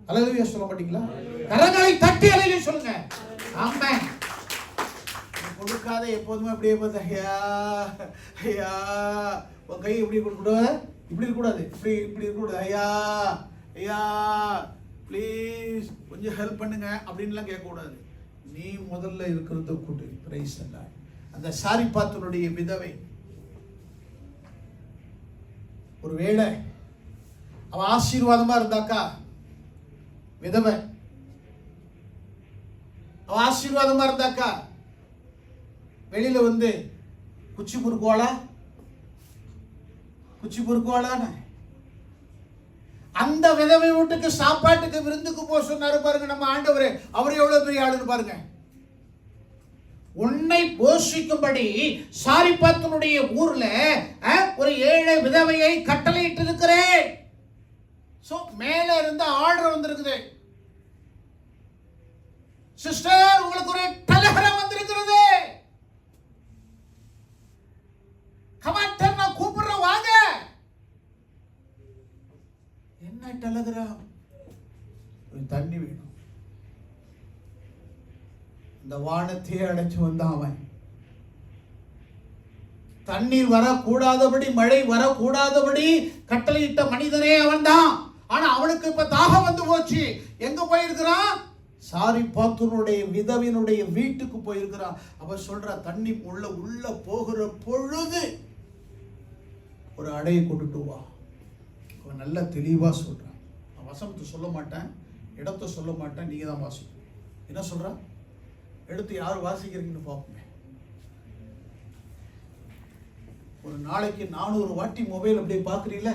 அல்லேலூயா சொல்ல மாட்டீங்களா? கரங்களை தட்டி அல்லேலூயா சொல்லுங்க. ஆமென். கொடுக்காத எப்போதுமே அப்படியே பார்த்து ஐயா ஐயா, உன் கை இப்படி கொடுக்கூடாது, இப்படி இருக்கக்கூடாது, இப்படி இருக்கக்கூடாது. ஐயா ஐயா ப்ளீஸ் கொஞ்சம் ஹெல்ப் பண்ணுங்க அப்படின்லாம் கேட்கக்கூடாது. நீ முதல்ல இருக்கிறத கூட்டு. பிரைஸ் எல்லாம். அந்த சாரிபாத்தினுடைய விதவை, ஒருவேளை அவ ஆசீர்வாதமா இருந்தாக்கா, விதவை அவ ஆசீர்வாதமா இருந்தாக்கா வெளியில வந்து குச்சி பொறுக்குவாளான்னு அந்த விதவை வீட்டுக்கு சாப்பாட்டுக்கு விருந்துக்கு போக சொன்னாரு பாருங்க நம்ம ஆண்டவரே. அவர் எவ்வளவு பெரிய ஆளுன்னு பாருங்க. உன்னை போஷிக்கும்படி சாரிபாத்தினுடைய ஊர்ல ஒரு ஏழை விதவையை கட்டளையிட்டு இருக்கிறேன். சோ மேல இருந்து ஆர்டர் வந்திருக்குது. சிஸ்டர், உங்களுக்கு ஒரு டெலிகிராம் வந்திருக்கிறது. கமாண்டர், நான் கூப்பிடுறேன், வாங்க. என்ன டெலிகிராம்? தண்ணி வேணும். இந்த வானத்தையே அடைச்சு வந்தான் அவன். தண்ணீர் வரக்கூடாதபடி, மழை வரக்கூடாதபடி கட்டளையிட்ட மனிதனே அவன் தான். ஆனா அவனுக்கு இப்ப தாகம் வந்து போச்சு. எங்க போயிருக்கிறான்? சாரிபாத்தினுடைய விதவினுடைய வீட்டுக்கு போயிருக்கிறான். அவ சொல்ற, தண்ணி உள்ள போகிற பொழுது ஒரு அடையை கொண்டுட்டு வா. அவன் நல்ல தெளிவா சொல்றான். நான் வசனத்தை சொல்ல மாட்டேன், இடத்தை சொல்ல மாட்டேன், நீங்க தான் வாசிக்கணும். என்ன சொல்றான்? எடுத்து யார் வாசிக்கிறீங்கன்னு பார்ப்போமே. ஒரு நாளைக்கு 400 வாட்டி மொபைல் அப்படியே பாக்குறீங்களா?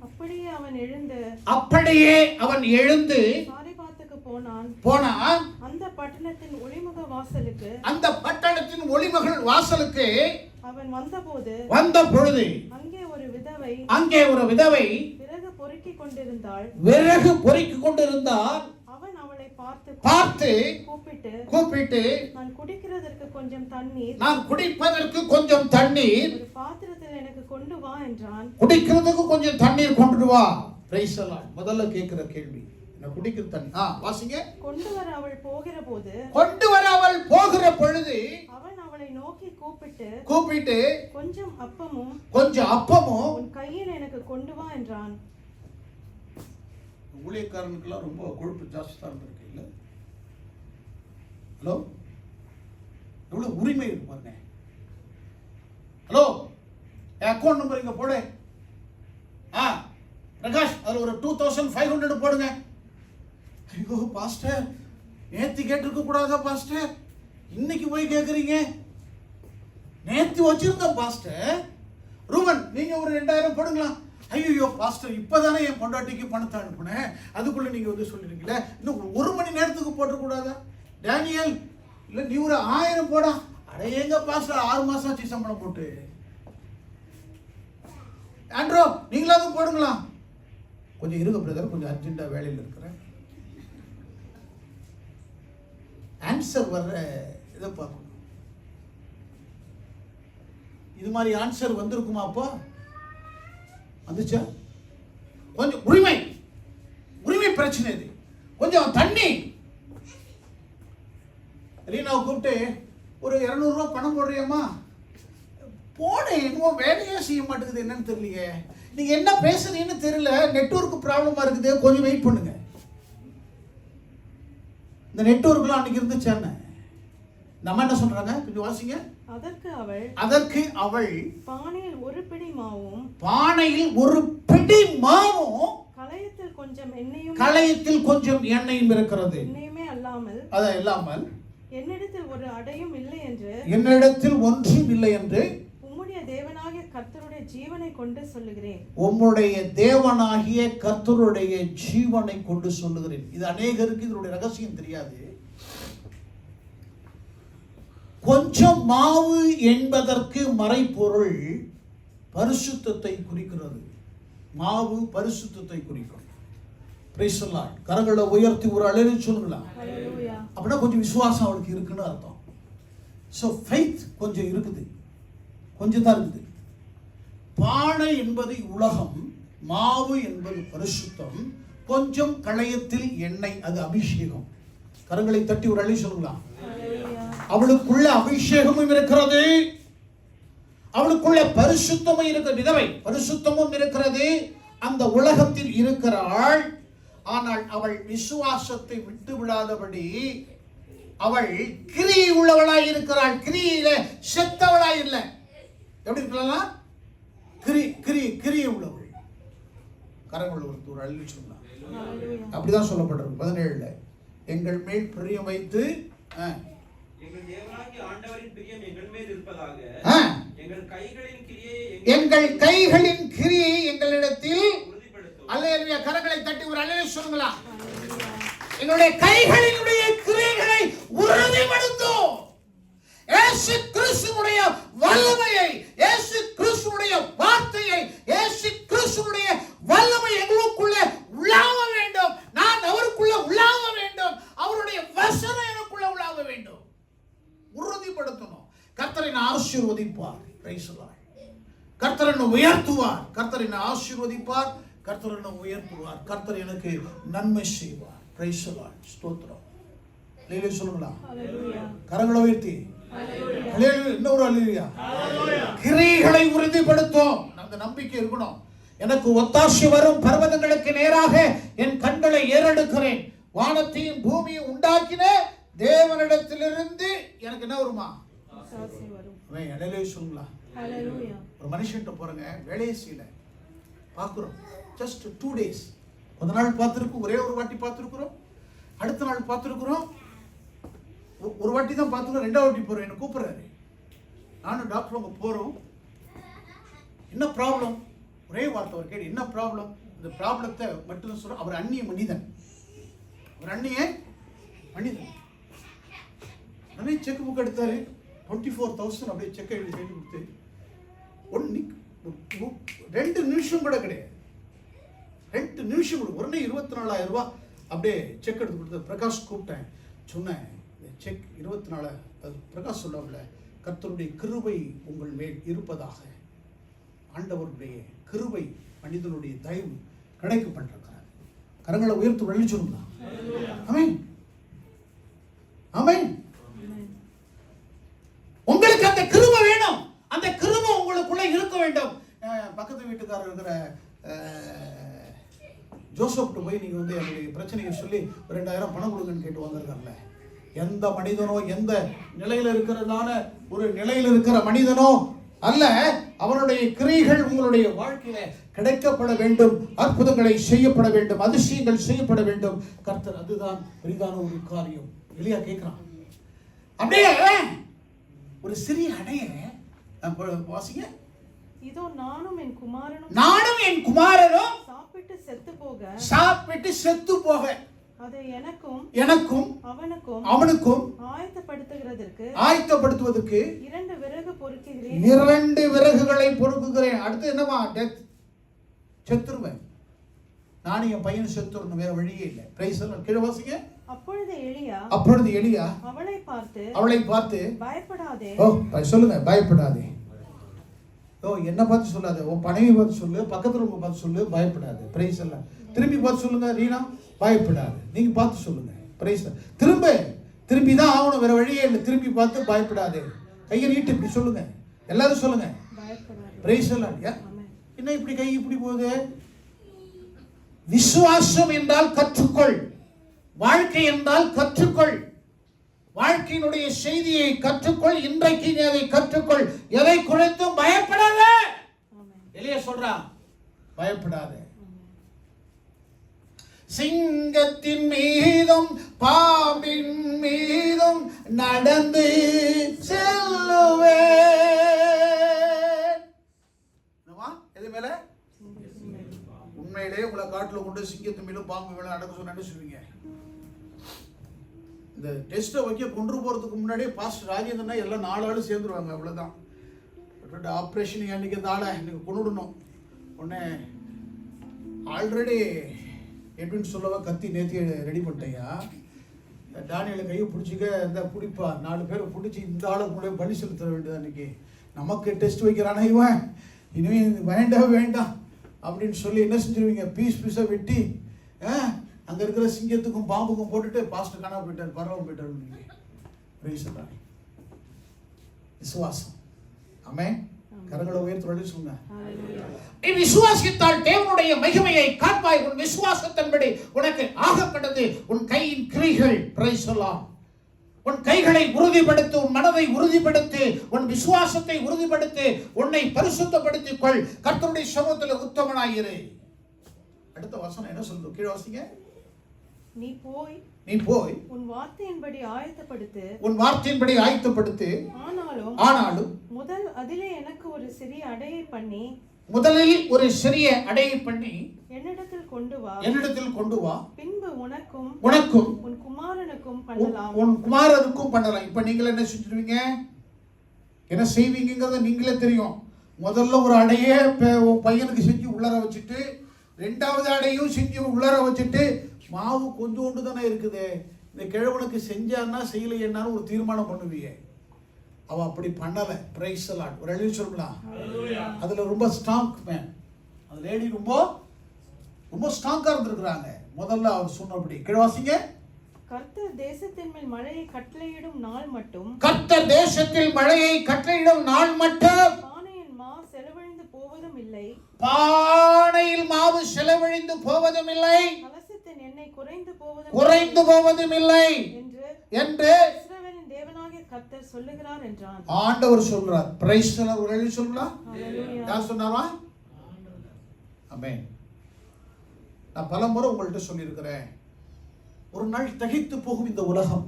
அப்படியே அவன் எழுந்து போனான். அந்த பட்டணத்தின் ஒளிமுக வாசலுக்கு அந்த பட்டணத்தின் ஒளிமகள் வாசலுக்கு அவன் வந்தபோது வந்த பொழுது அங்கே ஒரு விதவை விறகு பொறுக்கிக் கொண்டிருந்தால் அவன் அவளை பார்த்து கூப்பிட்டு நான் குடிக்கிறதற்கு கொஞ்சம் தண்ணீர் ஒரு பாத்திரத்தில் எனக்கு கொண்டு வா என்றான். குடிக்கிறதுக்கு கொஞ்சம் தண்ணீர் கொண்டு வா. Price the Lord. முதல்ல கேக்குற கேள்வி, நான் குடிக்கிற தண்ணி வாசிங்க. கொண்டு வர அவள் போகிற பொழுது அவன் அவளை நோக்கி கூப்பிட்டு கொஞ்சம் அப்பமும் உன் கையில் எனக்கு கொண்டு வா என்றான். ஊழியக்காரனுக்குலாம் ரொம்ப கொழுப்பு ஜாஸ்தி தான் இருக்கு இல்ல? ஹலோ, எவ்வளவு உரிமை இருக்கு பாருங்க. ஹலோ, அக்கௌண்ட் நம்பர் இங்க போடு. பிரகாஷ், அதுல ஒரு 2500 போடுங்க. ஐயோ பாஸ்டர், நேத்து கேட்டிருக்க கூடாதா பாஸ்டர், இன்னைக்கு போய் கேக்குறீங்க? நேத்து வச்சிருந்த பாஸ்டர். ரூபன், நீங்க ஒரு 2000 போடுங்களா? ஐயோ பாஸ்டர், இப்பதானே என் பொண்டாட்டிக்கு பணத்தை அனுப்புனேன், அதுக்குள்ள நீங்க வந்து சொல்லிருக்கீங்களே, இன்னும் 1 மணி நேரத்துக்கு போட்டு கூடாதா? டேனியல், இல்ல நீ ஒரு 1000 போடா. அட எங்க பாஸ்டர், 6 மாசம் ஆச்சு சம்பளம் போட்டு. ஆண்ட்ரோ, நீங்களாவது போடுங்களா? கொஞ்சம் இருங்க பிரதர், கொஞ்சம் அர்ஜென்ட்டா வேலையில் இருக்கிறேன். ஆன்சர் வர்ற இதை பார்க்கணும். இது மாதிரி ஆன்சர் வந்திருக்குமா? அப்போ வந்துச்சா? கொஞ்சம் உரிமை பிரச்சனை. இது கொஞ்சம் தண்ணி. ரீனாவை கூப்பிட்டு ஒரு 200 ரூபா பணம் போடுறியம்மா? போனேன், இன்னும் வேலையே செய்ய மாட்டேங்குது, என்னன்னு தெரியலையே. நீங்க என்ன பேசுறீங்கன்னு தெரியல, நெட்வொர்க் ப்ராப்ளமா இருக்குது, கொஞ்சம் வெயிட் பண்ணுங்க. இந்த நெட்வொர்க்லாம் அன்னைக்கு இருந்துச்சு. நம்ம என்ன சொல்றாங்க, கொஞ்சம் வாசிங்க. அதற்கு அவள் பானையில் ஒரு பிடி மாவும் களையத்தில் கொஞ்சம் எண்ணெயும் இருக்கிறது. அல்லாமல் என்னிடத்தில் ஒரு அடையும் இல்லை என்று உம்முடைய தேவனாகிய கர்த்தருடைய ஜீவனை கொண்டு சொல்லுகிறேன். உம்முடைய தேவனாகிய கர்த்தருடைய ஜீவனை கொண்டு சொல்லுகிறேன். இது அநேகருக்கு இதனுடைய ரகசியம் தெரியாது. கொஞ்சம் மாவு என்பதற்கு மறைபொருள் பரிசுத்தத்தை குறிக்கிறது. மாவு பரிசுத்தத்தை குறிக்கும். Price the Lord. கரங்களை உயர்த்தி ஒரு அல்லேலூயா சொல்லுங்களா? ஹalleluya. அப்படின்னா கொஞ்சம் விசுவாசம் அவளுக்கு இருக்குன்னு அர்த்தம். சோ ஃபெய்த் கொஞ்சம் இருக்குது, கொஞ்சம் தான் இருக்குது. பானை என்பது உலகம், மாவு என்பது பரிசுத்தம், கொஞ்சம் களையத்தில் எண்ணெய், அது அபிஷேகம். கரங்களை தட்டி ஒரு அல்லேலூயா சொல்லுங்களா? அவளுக்குள்ள அபிஷேகமும் இருக்கிறது, அவளுக்குள்ள பரிசுத்தமும் இருக்கிற விதவை பரிசுத்தமும் இருக்கிறது. அந்த உலகத்தில் இருக்கிறாள். ஆனால் அவள் விசுவாசத்தை விட்டு விடாதபடி அவள் கிரியை உள்ளவளாய் இருக்கிறாள். கிரியில செத்தவளாய் இல்லை. எப்படி இருக்கலாம்? கிரியை உள்ளவள். கரங்கள் ஒரு அள்ளி சொல்லலாம். அப்படிதான் சொல்லப்பட்டிருக்கு 17ல. எங்கள் மேல் பிரியம் வைத்து எங்கள் தேவனாகிய ஆண்டவரின் பிரியம் எங்கள் மேல் இருப்பதாக எங்கள் கைகளின் கிரியை எங்களிடத்தில் உறுதிப்படுத்தும். அல்லேலூயா. கரங்களை தட்டி ஒரு அல்லேலூயா சொல்லுங்களா? எங்களுடைய கைகளினுடைய கிரியைகளை உறுதிப்படுத்தும். இயேசு கிறிஸ்துவுடைய வல்லமையை, இயேசு கிறிஸ்துவுடைய வார்த்தையை, இயேசு கிறிஸ்துவுடைய வல்லமை எங்களுக்குள்ள உலாவ வேண்டும். நான் அவருக்குள்ள உலாவ வேண்டும். அவருடைய வசனம் எனக்குள்ள உலாவ வேண்டும். உறுதிப்படுத்தணும். கர்த்தர் என்னை ஆசீர்வதிப்பார். Price the Lord. கர்த்தர் என்னை உயர்த்துவார். கர்த்தர் என்னை ஆசீர்வதிப்பார். கர்த்தர் என்னை உயர்த்துவார். கர்த்தர் எனக்கு நன்மை செய்வார். Price the Lord. ஸ்தோத்திரம். அல்லேலூயா சொல்லுங்களா? ஹalleluya. கரங்களை உயர்த்தி ஹalleluya. ஹalleluya. இன்னொரு ஹalleluya. ஹalleluya. கிரியைகளை உறுதிப்படுத்தும். அந்த நம்பிக்கை இருக்கணும். எனக்கு ஒத்தாசை வரும் பர்வதங்களுக்கு நேராக என் கண்களை ஏறெடுக்கிறேன். வானத்தையும் பூமியையும் உண்டாக்கின தேவனிடத்திலிருந்து எனக்கு என்ன வருமா? ஒத்தாசை வரும். ஹalleluya சொல்லுங்களா? ஹalleluya. ஒரு மனுஷன்ட்ட போறங்க, வேலையே செய்யல, பார்க்குறோம். Just 2 days. கொஞ்ச நாள் பார்த்துருக்கோம், ஒரே ஒரு வாட்டி பார்த்துருக்குறோம், அடுத்த நாள் பார்த்துருக்குறோம், ஒரு வாட்டி தான் பார்த்துருக்கோம், 2வது வாட்டி போகிறோம். என்னை கூப்பிட்றாரு, நானும் டாக்டர் அங்கே போகிறோம். என்ன ப்ராப்ளம்? ஒரே வார்த்தை அவர் கேட்டு, என்ன ப்ராப்ளம்? இந்த ப்ராப்ளத்தை மட்டும் சொல்கிறோம். அவர் அந்நிய மனிதன், ஒரு அண்ணியே மனிதன் அண்ணே செக் புக் எடுத்தாரு 24,000 அப்படியே செக் எழுதி கையில் கொடுத்து 2 நிமிஷம் கூட கிடையாது, 2 நிமிஷம் கூட உடனே 24,000 ரூபாய் அப்படியே செக் எடுத்து கொடுத்து பிரகாஷ் கூப்பிட்டேன், சொன்னேன் செக் 24. அது பிரகாஷ் சொல்லாமல, கர்த்தருடைய கிருபை உங்கள் மேல் இருப்பதாக, ஆண்டவருடைய கிருபை மனிதனுடைய தயவு கிடைக்க பண்றாங்க. கரங்களை உயர்த்து வழி சொல்லுங்க. ஆமென் ஆமென். உங்களுக்கு அந்த கிருபை வேணும், அந்த கிருபை உங்களுக்குள்ள இருக்க வேண்டும். பக்கத்து வீட்டுக்காரர் இருக்கிற ஜோசப்ட்டு போய் நீங்க வந்து என்னுடைய பிரச்சனையை சொல்லி 2,000 பணம் கொடுங்கன்னு கேட்டு வந்திருக்காங்கல்ல. எந்த மனிதனோ எந்த நிலையில இருக்கிறதான ஒரு நிலையில் இருக்கிற மனிதனோ அல்ல, அவனுடைய கிரியைகள் உங்களுடைய வாழ்க்கையில கிடைக்கப்பட வேண்டும், அற்புதங்களை செய்யப்பட வேண்டும், அதிசயங்கள் செய்யப்பட வேண்டும். கர்த்தர் அதுதான் பெரிதான ஒரு காரியம். எலியா கேட்கிறான், அப்படியே ஒரு சிறிய அடைய வாசிங்க. இதோ நானும் என் குமாரனும் சாப்பிட்டு செத்து போக அதை எனக்கும் அவனுக்கும் ஆயத்தப்படுத்துவதற்கு 2 விறகுகளை பொறுக்குகிறேன். அடுத்து என்னவா? டெத், செத்துருவேன், நானும் என் பையன் செத்துறணும், வேற வழியே இல்லை. பிரைஸ் எல்லாம் கீழே வாசிங்க. அப்பொழுது எலியா அவளை பார்த்து பயப்படாதே. சொல்லுங்க, பயப்படாதே. என்ன பார்த்து சொல்லாத, உன் பனையை பார்த்து சொல்லு, பக்கத்துல உங்க பார்த்து சொல்லு, பயப்படாது. பிரைஸ் எல்லாம் திரும்பி பார்த்து சொல்லுங்க. ரீனா, பயப்படாது. நீங்க பார்த்து சொல்லுங்க. பிரைஸ் திரும்பி தான் ஆகணும், வேற வழியே இல்லை. திரும்பி பார்த்து பயப்படாது. கையை நீட்டு இப்படி சொல்லுங்க, எல்லாரும் சொல்லுங்க. பிரைஸ் எல்லாம். என்ன இப்படி கை இப்படி போகுது? விசுவாசம் என்றால் கற்றுக்கொள், வாழ்க்கை என்றால் கற்றுக்கொள், வாழ்க்கையினுடைய செய்தியை கற்றுக்கொள். இன்றைக்கு அதை கற்றுக்கொள், எதை குறித்தும் பயப்படாத. எலியா சொல்றான், பயப்படாத. சிங்கத்தின் மீதும் பாம்பின் மீதும் நடந்து செல்லுவேன். எது மேல? உண்மையிலே உங்களை காட்டுல கொண்டு சிங்கத்தின் மீதும் பாம்பு மேல நடக்க சொன்ன சொல்லுவீங்க. இந்த டெஸ்ட்டை வைக்க கொண்டு போகிறதுக்கு முன்னாடியே பாஸ்டர் ராஜேந்திரனா எல்லாம் 4 ஆள் சேர்ந்துருவாங்க, அவ்வளோதான். ஆப்ரேஷன் அன்றைக்கி இந்த ஆளை இன்றைக்கி கொண்டுடணும். உடனே ஆல்ரெடி எப்படின்னு சொல்லவா கத்தி நேத்தி ரெடி பண்ணிட்டேயா, டானியலை கையை பிடிச்சிக்க, இந்த பிடிப்பா 4 பேரை பிடிச்சி இந்த ஆளை கூட பலி செலுத்த வேண்டியது. அன்றைக்கி நமக்கு டெஸ்ட் வைக்கிறானா இவன், இனிமேல் வேண்டாம் அப்படின்னு சொல்லி என்ன செஞ்சிருவீங்க, பீஸாக வெட்டி அங்க இருக்கிற சிங்கத்துக்கும் பாம்புக்கும் போட்டுட்டு பாஸ்டர் காணாம போயிட்டார், பரவாம போயிட்டார். விசுவாசம். ஆமென். கரங்களை உயர்த்தி சொல்லுங்க. நீ விசுவாசித்தால் தேவனுடைய மகிமையை காண்பாய். உன் விசுவாசத்தின்படி உனக்கு ஆகப்பட்டது உன் கையின் கிரியைகள். பிரைஸ் எல்லாம். உன் கைகளை உறுதிப்படுத்து, உன் மனதை உறுதிப்படுத்து, உன் விசுவாசத்தை உறுதிப்படுத்து, உன்னை பரிசுத்தப்படுத்திக் கொள். கர்த்தருடைய சமூகத்தில் உத்தமனாயிரு. அடுத்த வசனம் என்ன சொல்லுது? கீழே வாசிங்க. நீ போய் உன் வார்த்தையின்படி ஆயத்தப்படுத்து. ஆனாலும் முதலில் அதிலே எனக்கு ஒரு சிறிய அடையை பண்ணி என்னிடத்தில் கொண்டு வா. பின்பு உனக்கும் உன் குமாரனுக்கும் பண்ணலாம். இப்ப நீங்களே என்ன செஞ்சிருவீங்க, என்ன செய்வீங்கிறத நீங்களே தெரியும். முதல்ல ஒரு அடையே உன் பையனுக்கு செஞ்சு உள்ளர வச்சுட்டு, 2வது அடையும் செஞ்சு உள்ளர வச்சுட்டு, மாவு கொஞ்சோண்டு தானே இருக்குது, இந்த கிழவனுக்கு செஞ்சான்னா செய்யலைன்னாலும் ஒரு தீர்மானம் பண்ணுவீங்க. அவ அப்படி பண்ணல. பிரைஸ் எல்லாம். ஒரு எழுதி சொல்லலாம். அதுல ரொம்ப ஸ்ட்ராங் மேன், அந்த லேடி ரொம்ப ஸ்ட்ராங்கா இருந்திருக்கிறாங்க. முதல்ல அவர் சொன்னபடி கிழவாசிங்க. கர்த்தர் தேசத்தின் மேல் மழையை கட்டளையிடும் நாள் மட்டும் பானையில் மாவு செலவழிந்து போவதும் இல்லை, கலசத்தின் எண்ணெய் குறைந்து போவதும் இல்லை என்று இஸ்ரவேலின் தேவனாகிய கர்த்தர் சொல்லுகிறார் என்றான். ஆண்டவர் சொல்றார். பிரைஸ் எல்லாம். ஒரு எழுதி சொல்லலாம். யார் சொன்னாரா? ஆமென். நான் பலமுறை உங்கள்கிட்ட சொல்லியிருக்கிறேன், ஒரு நாள் தகித்து போகும் இந்த உலகம்.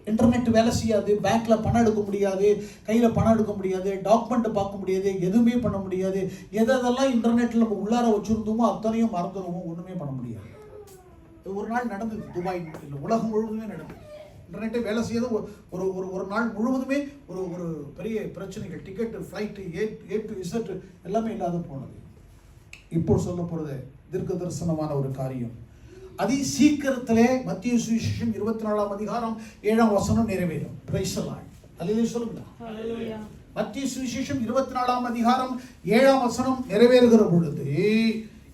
இன்டர்நெட் வேலை செய்யாது, பேங்க்ல பணம் எடுக்க முடியாது, கையில பணம் எடுக்க முடியாது, டாக்குமெண்ட் பார்க்க முடியாது, எதுவுமே பண்ண முடியாது. எதெல்லாம் இன்டர்நெட்ல நம்ம உள்ளார வச்சிருந்தோமோ அத்தனையும் மறந்துடுவோம், ஒண்ணுமே பண்ண முடியாது. ஒரு நாள் நடந்தது. துபாய் இல்லை, உலகம் முழுவதுமே நடந்தது. இன்டர்நெட்டை வேலை செய்யறது ஒரு ஒரு ஒரு நாள் முழுவதுமே ஒரு ஒரு பெரிய பிரச்சனைகள். Ticket, flight, A to Z எல்லாமே இல்லாத போனது. இப்போ சொல்ல போறது தீர்க்க தரிசனமான ஒரு காரியம். அதி சீக்கிரத்திலே மத்திய சுவிசேஷம் 24ஆம் அதிகாரம் 7ஆம் வசனம் நிறைவேறும். Price the Lord. அல்லேலூயா சொல்லுங்க. ஹalleluya. மத்திய சுவிசேஷம் 24ஆம் அதிகாரம் 7ஆம் வசனம் நிறைவேறுகிற பொழுது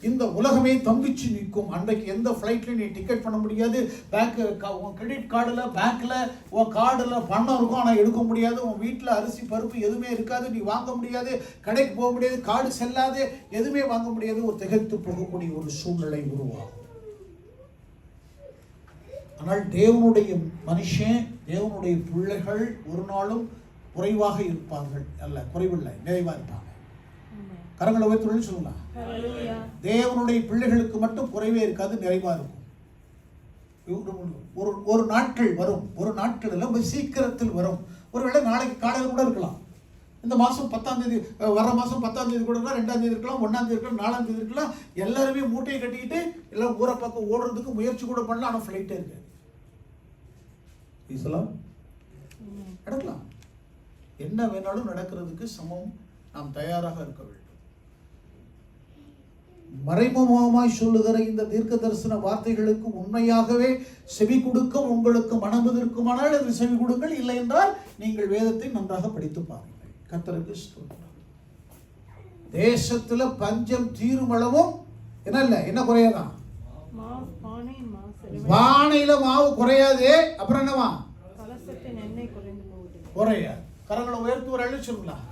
இந்த உலகமே தம்பிச்சு நிற்கும். அன்றைக்கு எந்த ஃப்ளைட்லையும் நீ டிக்கெட் பண்ண முடியாது. பேங்க் உன் கிரெடிட் கார்டில் பேங்க்கில் உன் கார்டில் பணம் இருக்கும், ஆனால் எடுக்க முடியாது. உன் வீட்டில் அரிசி பருப்பு எதுவுமே இருக்காது, நீ வாங்க முடியாது. கடைக்கு போக முடியாது, கார்டு செல்லாது, எதுவுமே வாங்க முடியாது. ஒரு திகைத்து போகக்கூடிய ஒரு சூழ்நிலை உருவாகும். ஆனால் தேவனுடைய மனுஷன், தேவனுடைய பிள்ளைகள் ஒரு நாளும் குறைவாக இருப்பார்கள் அல்ல, குறைவில்லை, நிறைவாக இருப்பாங்க. கரங்களை உயர்த்தி சொல்லலாம். தேவனுடைய பிள்ளைகளுக்கு மட்டும் குறைவே இருக்காது, நிறைவா இருக்கும். ஒரு நாட்கள் வரும், ஒரு நாட்கள் ரொம்ப சீக்கிரத்தில் வரும். ஒருவேளை நாளைக்கு காலையில் கூட இருக்கலாம். இந்த மாதம் 10ஆம் தேதி, வர மாதம் 10ஆம் தேதி கூட இருக்கலாம், 2ஆம் தேதி இருக்கலாம், 1ஆம் தேதி இருக்கலாம், 4ஆம் தேதி இருக்கலாம். எல்லாருமே மூட்டையை கட்டிக்கிட்டு எல்லாம் ஊரை பக்கம் ஓடுறதுக்கு முயற்சி கூட பண்ணலாம். ஆனால் ஃப்ளைட்டே இருக்கு. நடக்கலாம். என்ன வேணாலும் நடக்கிறதுக்கு சமம் நாம் தயாராக இருக்க வேண்டும். மறைமுகமாய் சொல்லுகிற இந்த தீர்க்க தரிசன வார்த்தைகளுக்கு உண்மையாகவே செவி கொடுக்க உங்களுக்கு மனம் இருக்குமானால் அது செவி கொடுங்கள். இல்லை என்றால் நீங்கள் வேதத்தை நன்றாக படித்து பாருங்கள். கர்த்தருக்கு ஸ்தோத்திரம். தேசத்துல பஞ்சம் தீரும் அளவும் என்ன குறையாதான்? வானையில மாவு குறையாது. அப்புறம் என்னவா? குறையாது. கரங்களை உயர்த்து ஒரு அழி சொல்லலாம்.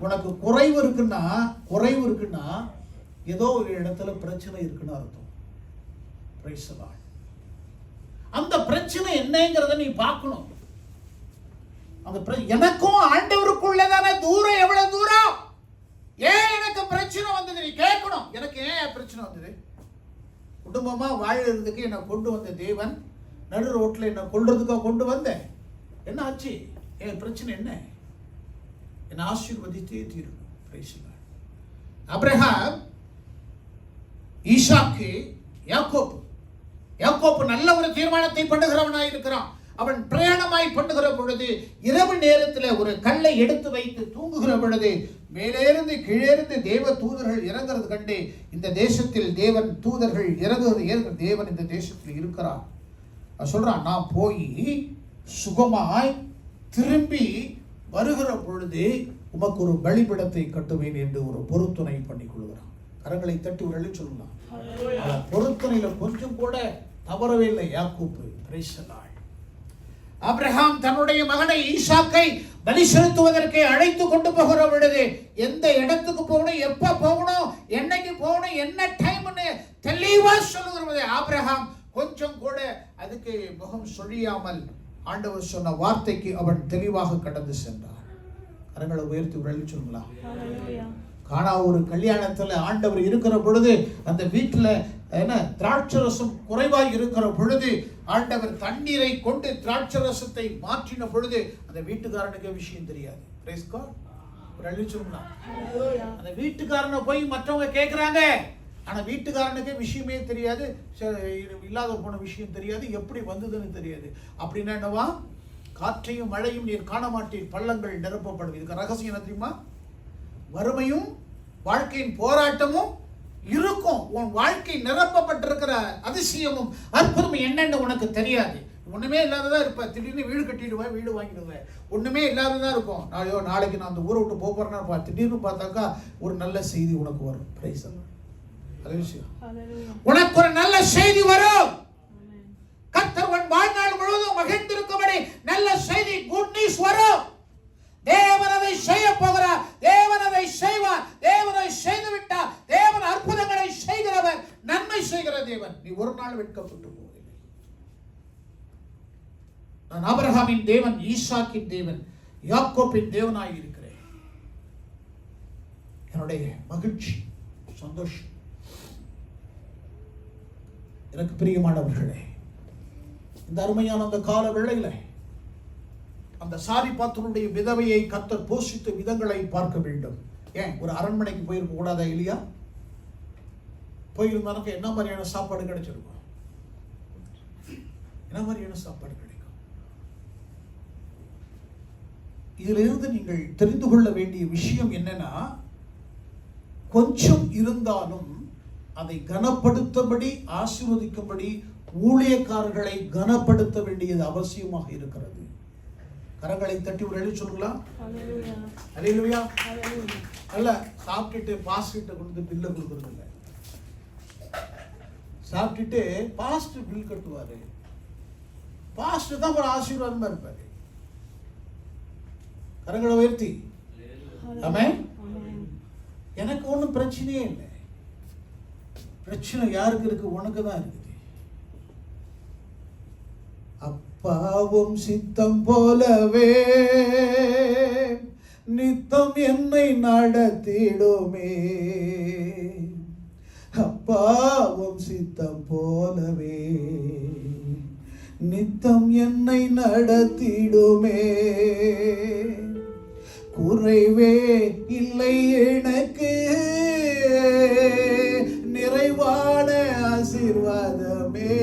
உனக்கு குறைவு இருக்குன்னா ஏதோ ஒரு இடத்துல பிரச்சனை இருக்குன்னு அர்த்தம். Price the Lord. அந்த பிரச்சனை என்னங்கிறத நீ பார்க்கணும். அந்த எனக்கும் ஆண்டவருக்குள்ளதான தூரம் எவ்வளவு தூரம்? ஏன் எனக்கு பிரச்சனை வந்தது நீ கேட்கணும். எனக்கு ஏன் பிரச்சனை வந்தது? குடும்பமா வாழறதுக்கு என்னை கொண்டு வந்த தேவன் நடு ரோட்ல என்ன கொள்றதுக்காக கொண்டு வந்தேன். என்ன ஆச்சு? என் பிரச்சனை என்ன? என்னை ஆசீர்வதித்தே தீரணும். Price the Lord. ஆபிரகாம், ஈசாக்கு, யாக்கோப்பு நல்ல ஒரு தீர்மானத்தை பண்ணுகிறவனாய் இருக்கிறான். அவன் பிரயாணமாய் பண்ணுகிற பொழுது இரவு நேரத்தில் ஒரு கல்லை எடுத்து வைத்து தூங்குகிற பொழுது மேலேருந்து கீழேருந்து தேவ தூதர்கள் இறங்குறது கண்டு இந்த தேசத்தில் தேவன் தூதர்கள் இறங்குகிறது, தேவன் இந்த தேசத்தில் இருக்கிறார் சொல்றான். நான் போய் சுகமாய் திரும்பி வருகிற பொழுது உமக்கு ஒரு பலிபீடத்தை கட்டுவேன் என்று ஒரு பொருத்துணை பண்ணி கொள்கிறான். கரங்களை தட்டி ஒரு அழி சொல்லலாம். பொருத்தனையில கொஞ்சம் கூட தவறவே இல்லை யாக்கோப்பு. Price the Lord. ஆபிரகாம் தன்னுடைய மகனை ஈசாக்கை பலி செலுத்துவதற்கு அழைத்து கொண்டு போகிற பொழுது எந்த இடத்துக்கு போகணும், எப்ப போகணும், என்னைக்கு போகணும், என்ன டைம்னு தெளிவா சொல்லுகிறது. ஆபிரகாம் கொஞ்சம் கூட அதுக்கு முகம் சொழியாமல் ஆண்டவர் சொன்ன வார்த்தைக்கு அவன் தெளிவாக கடந்து சென்றார். கரங்களை உயர்த்தி ஒரு அழி சொல்லலாம். காணா ஒரு கல்யாணத்துல ஆண்டவர் இருக்கிற பொழுது அந்த வீட்டுல திராட்சரசம் குறைவாய் இருக்கிற பொழுது ஆண்டவர் தண்ணீரை கொண்டு திராட்சரசத்தை மாற்றின பொழுது அந்த வீட்டுக்காரனுக்கு விஷயம் தெரியாது. பிரைஸ் காட். ஒரு அழி சொல்லலாம். அந்த வீட்டுக்காரனை போய் மற்றவங்க கேட்கிறாங்க, ஆனா வீட்டுக்காரனுக்கு விஷயமே தெரியாது, இல்லாத போன விஷயம் தெரியாது, எப்படி வந்ததுன்னு தெரியாது. அப்படின்னா என்னவா? காற்றையும் மழையும் நீர் காண மாட்டீர், பள்ளங்கள் நிரப்பப்படும். இதுக்கு ரகசியம் என்ன தெரியுமா? வறுமையும் வாழ்க்கையின் போராட்டமும் இருக்கும். உன் வாழ்க்கை நிரப்பப்பட்டிருக்கிற அதிசயமும் அற்புதமும் என்னன்னு உனக்கு தெரியாது. ஒண்ணுமே இல்லாததா இருப்ப. திடீர்னு வீடு கட்டிடுவேன், வீடு வாங்கிடுவேன், ஒண்ணுமே இல்லாததா இருக்கும். நாளைக்கு நான் அந்த ஊரை விட்டு போறேன்னா திடீர்னு பார்த்தாக்கா ஒரு நல்ல செய்தி உனக்கு வரும். Price the Lord. அதே விஷயம் உனக்கு ஒரு நல்ல செய்தி வரும். கர்த்தர் உன் வாழ்நாள் முழுவதும் மகிழ்ந்திருக்கும்படி நல்ல செய்தி, குட் நியூஸ் வரும். தேவன் அதை செய்ய போகிறார், தேவன் அதை செய்வார், தேவன் அதை செய்து விட்டார். தேவன் அற்புதங்களை செய்கிறவர், நன்மை செய்கிற தேவன். நீ ஒரு நாள் வெட்கப்பட்டு போவதில்லை. நான் ஆபிரகாமின் தேவன், ஈசாக்கின் தேவன், யாக்கோப்பின் தேவனாய் இருக்கிறேன். என்னுடைய மகிழ்ச்சி, சந்தோஷம். எனக்கு பிரியமானவர்களே, இந்த அருமையான அந்த கால வேளையில அந்த சாரிபாத்தனுடைய விதவையை கர்த்தர் போஷித்த விதங்களை பார்க்க வேண்டும். ஏன் ஒரு அரண்மனைக்கு போயிருக்க கூடாதா? இல்லையா? போயிருந்தானுக்கு என்ன மாதிரியான சாப்பாடு கிடைச்சிருக்கும்? என்ன மாதிரியான சாப்பாடு கிடைக்கும்? இதிலிருந்து நீங்கள் தெரிந்து கொள்ள வேண்டிய விஷயம் என்னன்னா, கொஞ்சம் இருந்தாலும் அதை கனப்படுத்தபடி, ஆசீர்வதிக்கும்படி ஊழியக்காரர்களை கனப்படுத்த வேண்டியது அவசியமாக இருக்கிறது. கரங்களை தட்டி ஒரு எழுதி சொல்லுங்களா? அல்லேலூயா. அல்ல சாப்பிட்டுட்டு பாஸ்கிட்ட கொண்டு பில்லை கொடுக்கறது இல்லை. சாப்பிட்டுட்டு பாஸ்ட் பில் கட்டுவாரு. பாஸ்ட் தான் ஒரு ஆசீர்வாதமா இருப்பாரு. கரங்களை உயர்த்தி ஆமென். எனக்கு ஒன்றும் பிரச்சனையே இல்லை. பிரச்சனை யாருக்கு இருக்கு? உனக்கு தான் இருக்குது. அப்பாவும் சித்தம் போலவே நித்தம் என்னை நடத்திடுமே. அப்பாவும் சித்தம் போலவே நித்தம் என்னை நடத்திடுமே. குறைவே இல்லை எனக்கு, நிறைவான ஆசீர்வாதமே.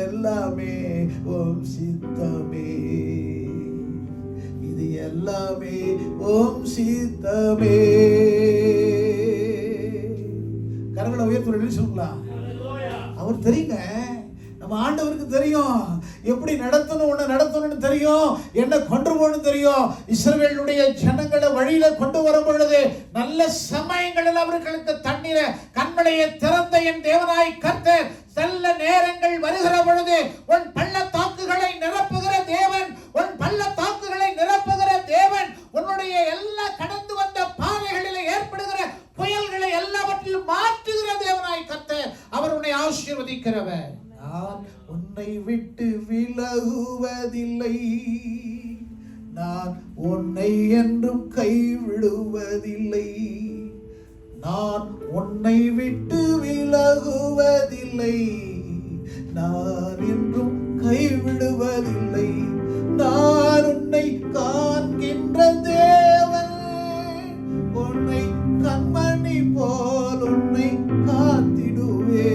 எல்லாமே ஓம் சித்தமே, இது எல்லாமே ஓம் சித்தமே. கரங்களை உயர்த்து சொல்லலாம். அவர் தெரியுங்க, நம்ம ஆண்டவருக்கு தெரியும் எப்படி நடத்தணும்னு தெரியும், என்ன கொண்டு போகணும் தெரியும். இஸ்ரவேலுடைய ஜனங்களை வழியில கொண்டு வரும் பொழுது நல்ல சமயங்களில் அவர்களுக்கு தண்ணீரை கண்மலையை திறந்த என் தேவனாய் கர்த்தர் நல்ல நேரங்கள் வருகிற பொழுது உன் பள்ளத்தாக்குகளை நிரப்புகிற தேவன், உன் பள்ளத்தாக்குகளை நிரப்புகிற தேவன், உன்னுடைய எல்லா கடந்து வந்த பாதைகளில் ஏற்படுகிற புயல்களை எல்லாவற்றிலும் மாற்றுகிற தேவனாய் கர்த்தர். அவர் உன்னை ஆசீர்வதிக்கிறவர். நான் உன்னை விட்டு விலகுவதில்லை, நான் உன்னை என்றும் கைவிடுவதில்லை. நான் உன்னை விட்டு விலகுவதில்லை, நான் என்றும் கைவிடுவதில்லை. நான் உன்னை காண்கின்ற தேவன், உன்னை கண்மணி போல் உன்னை காத்திடுவே.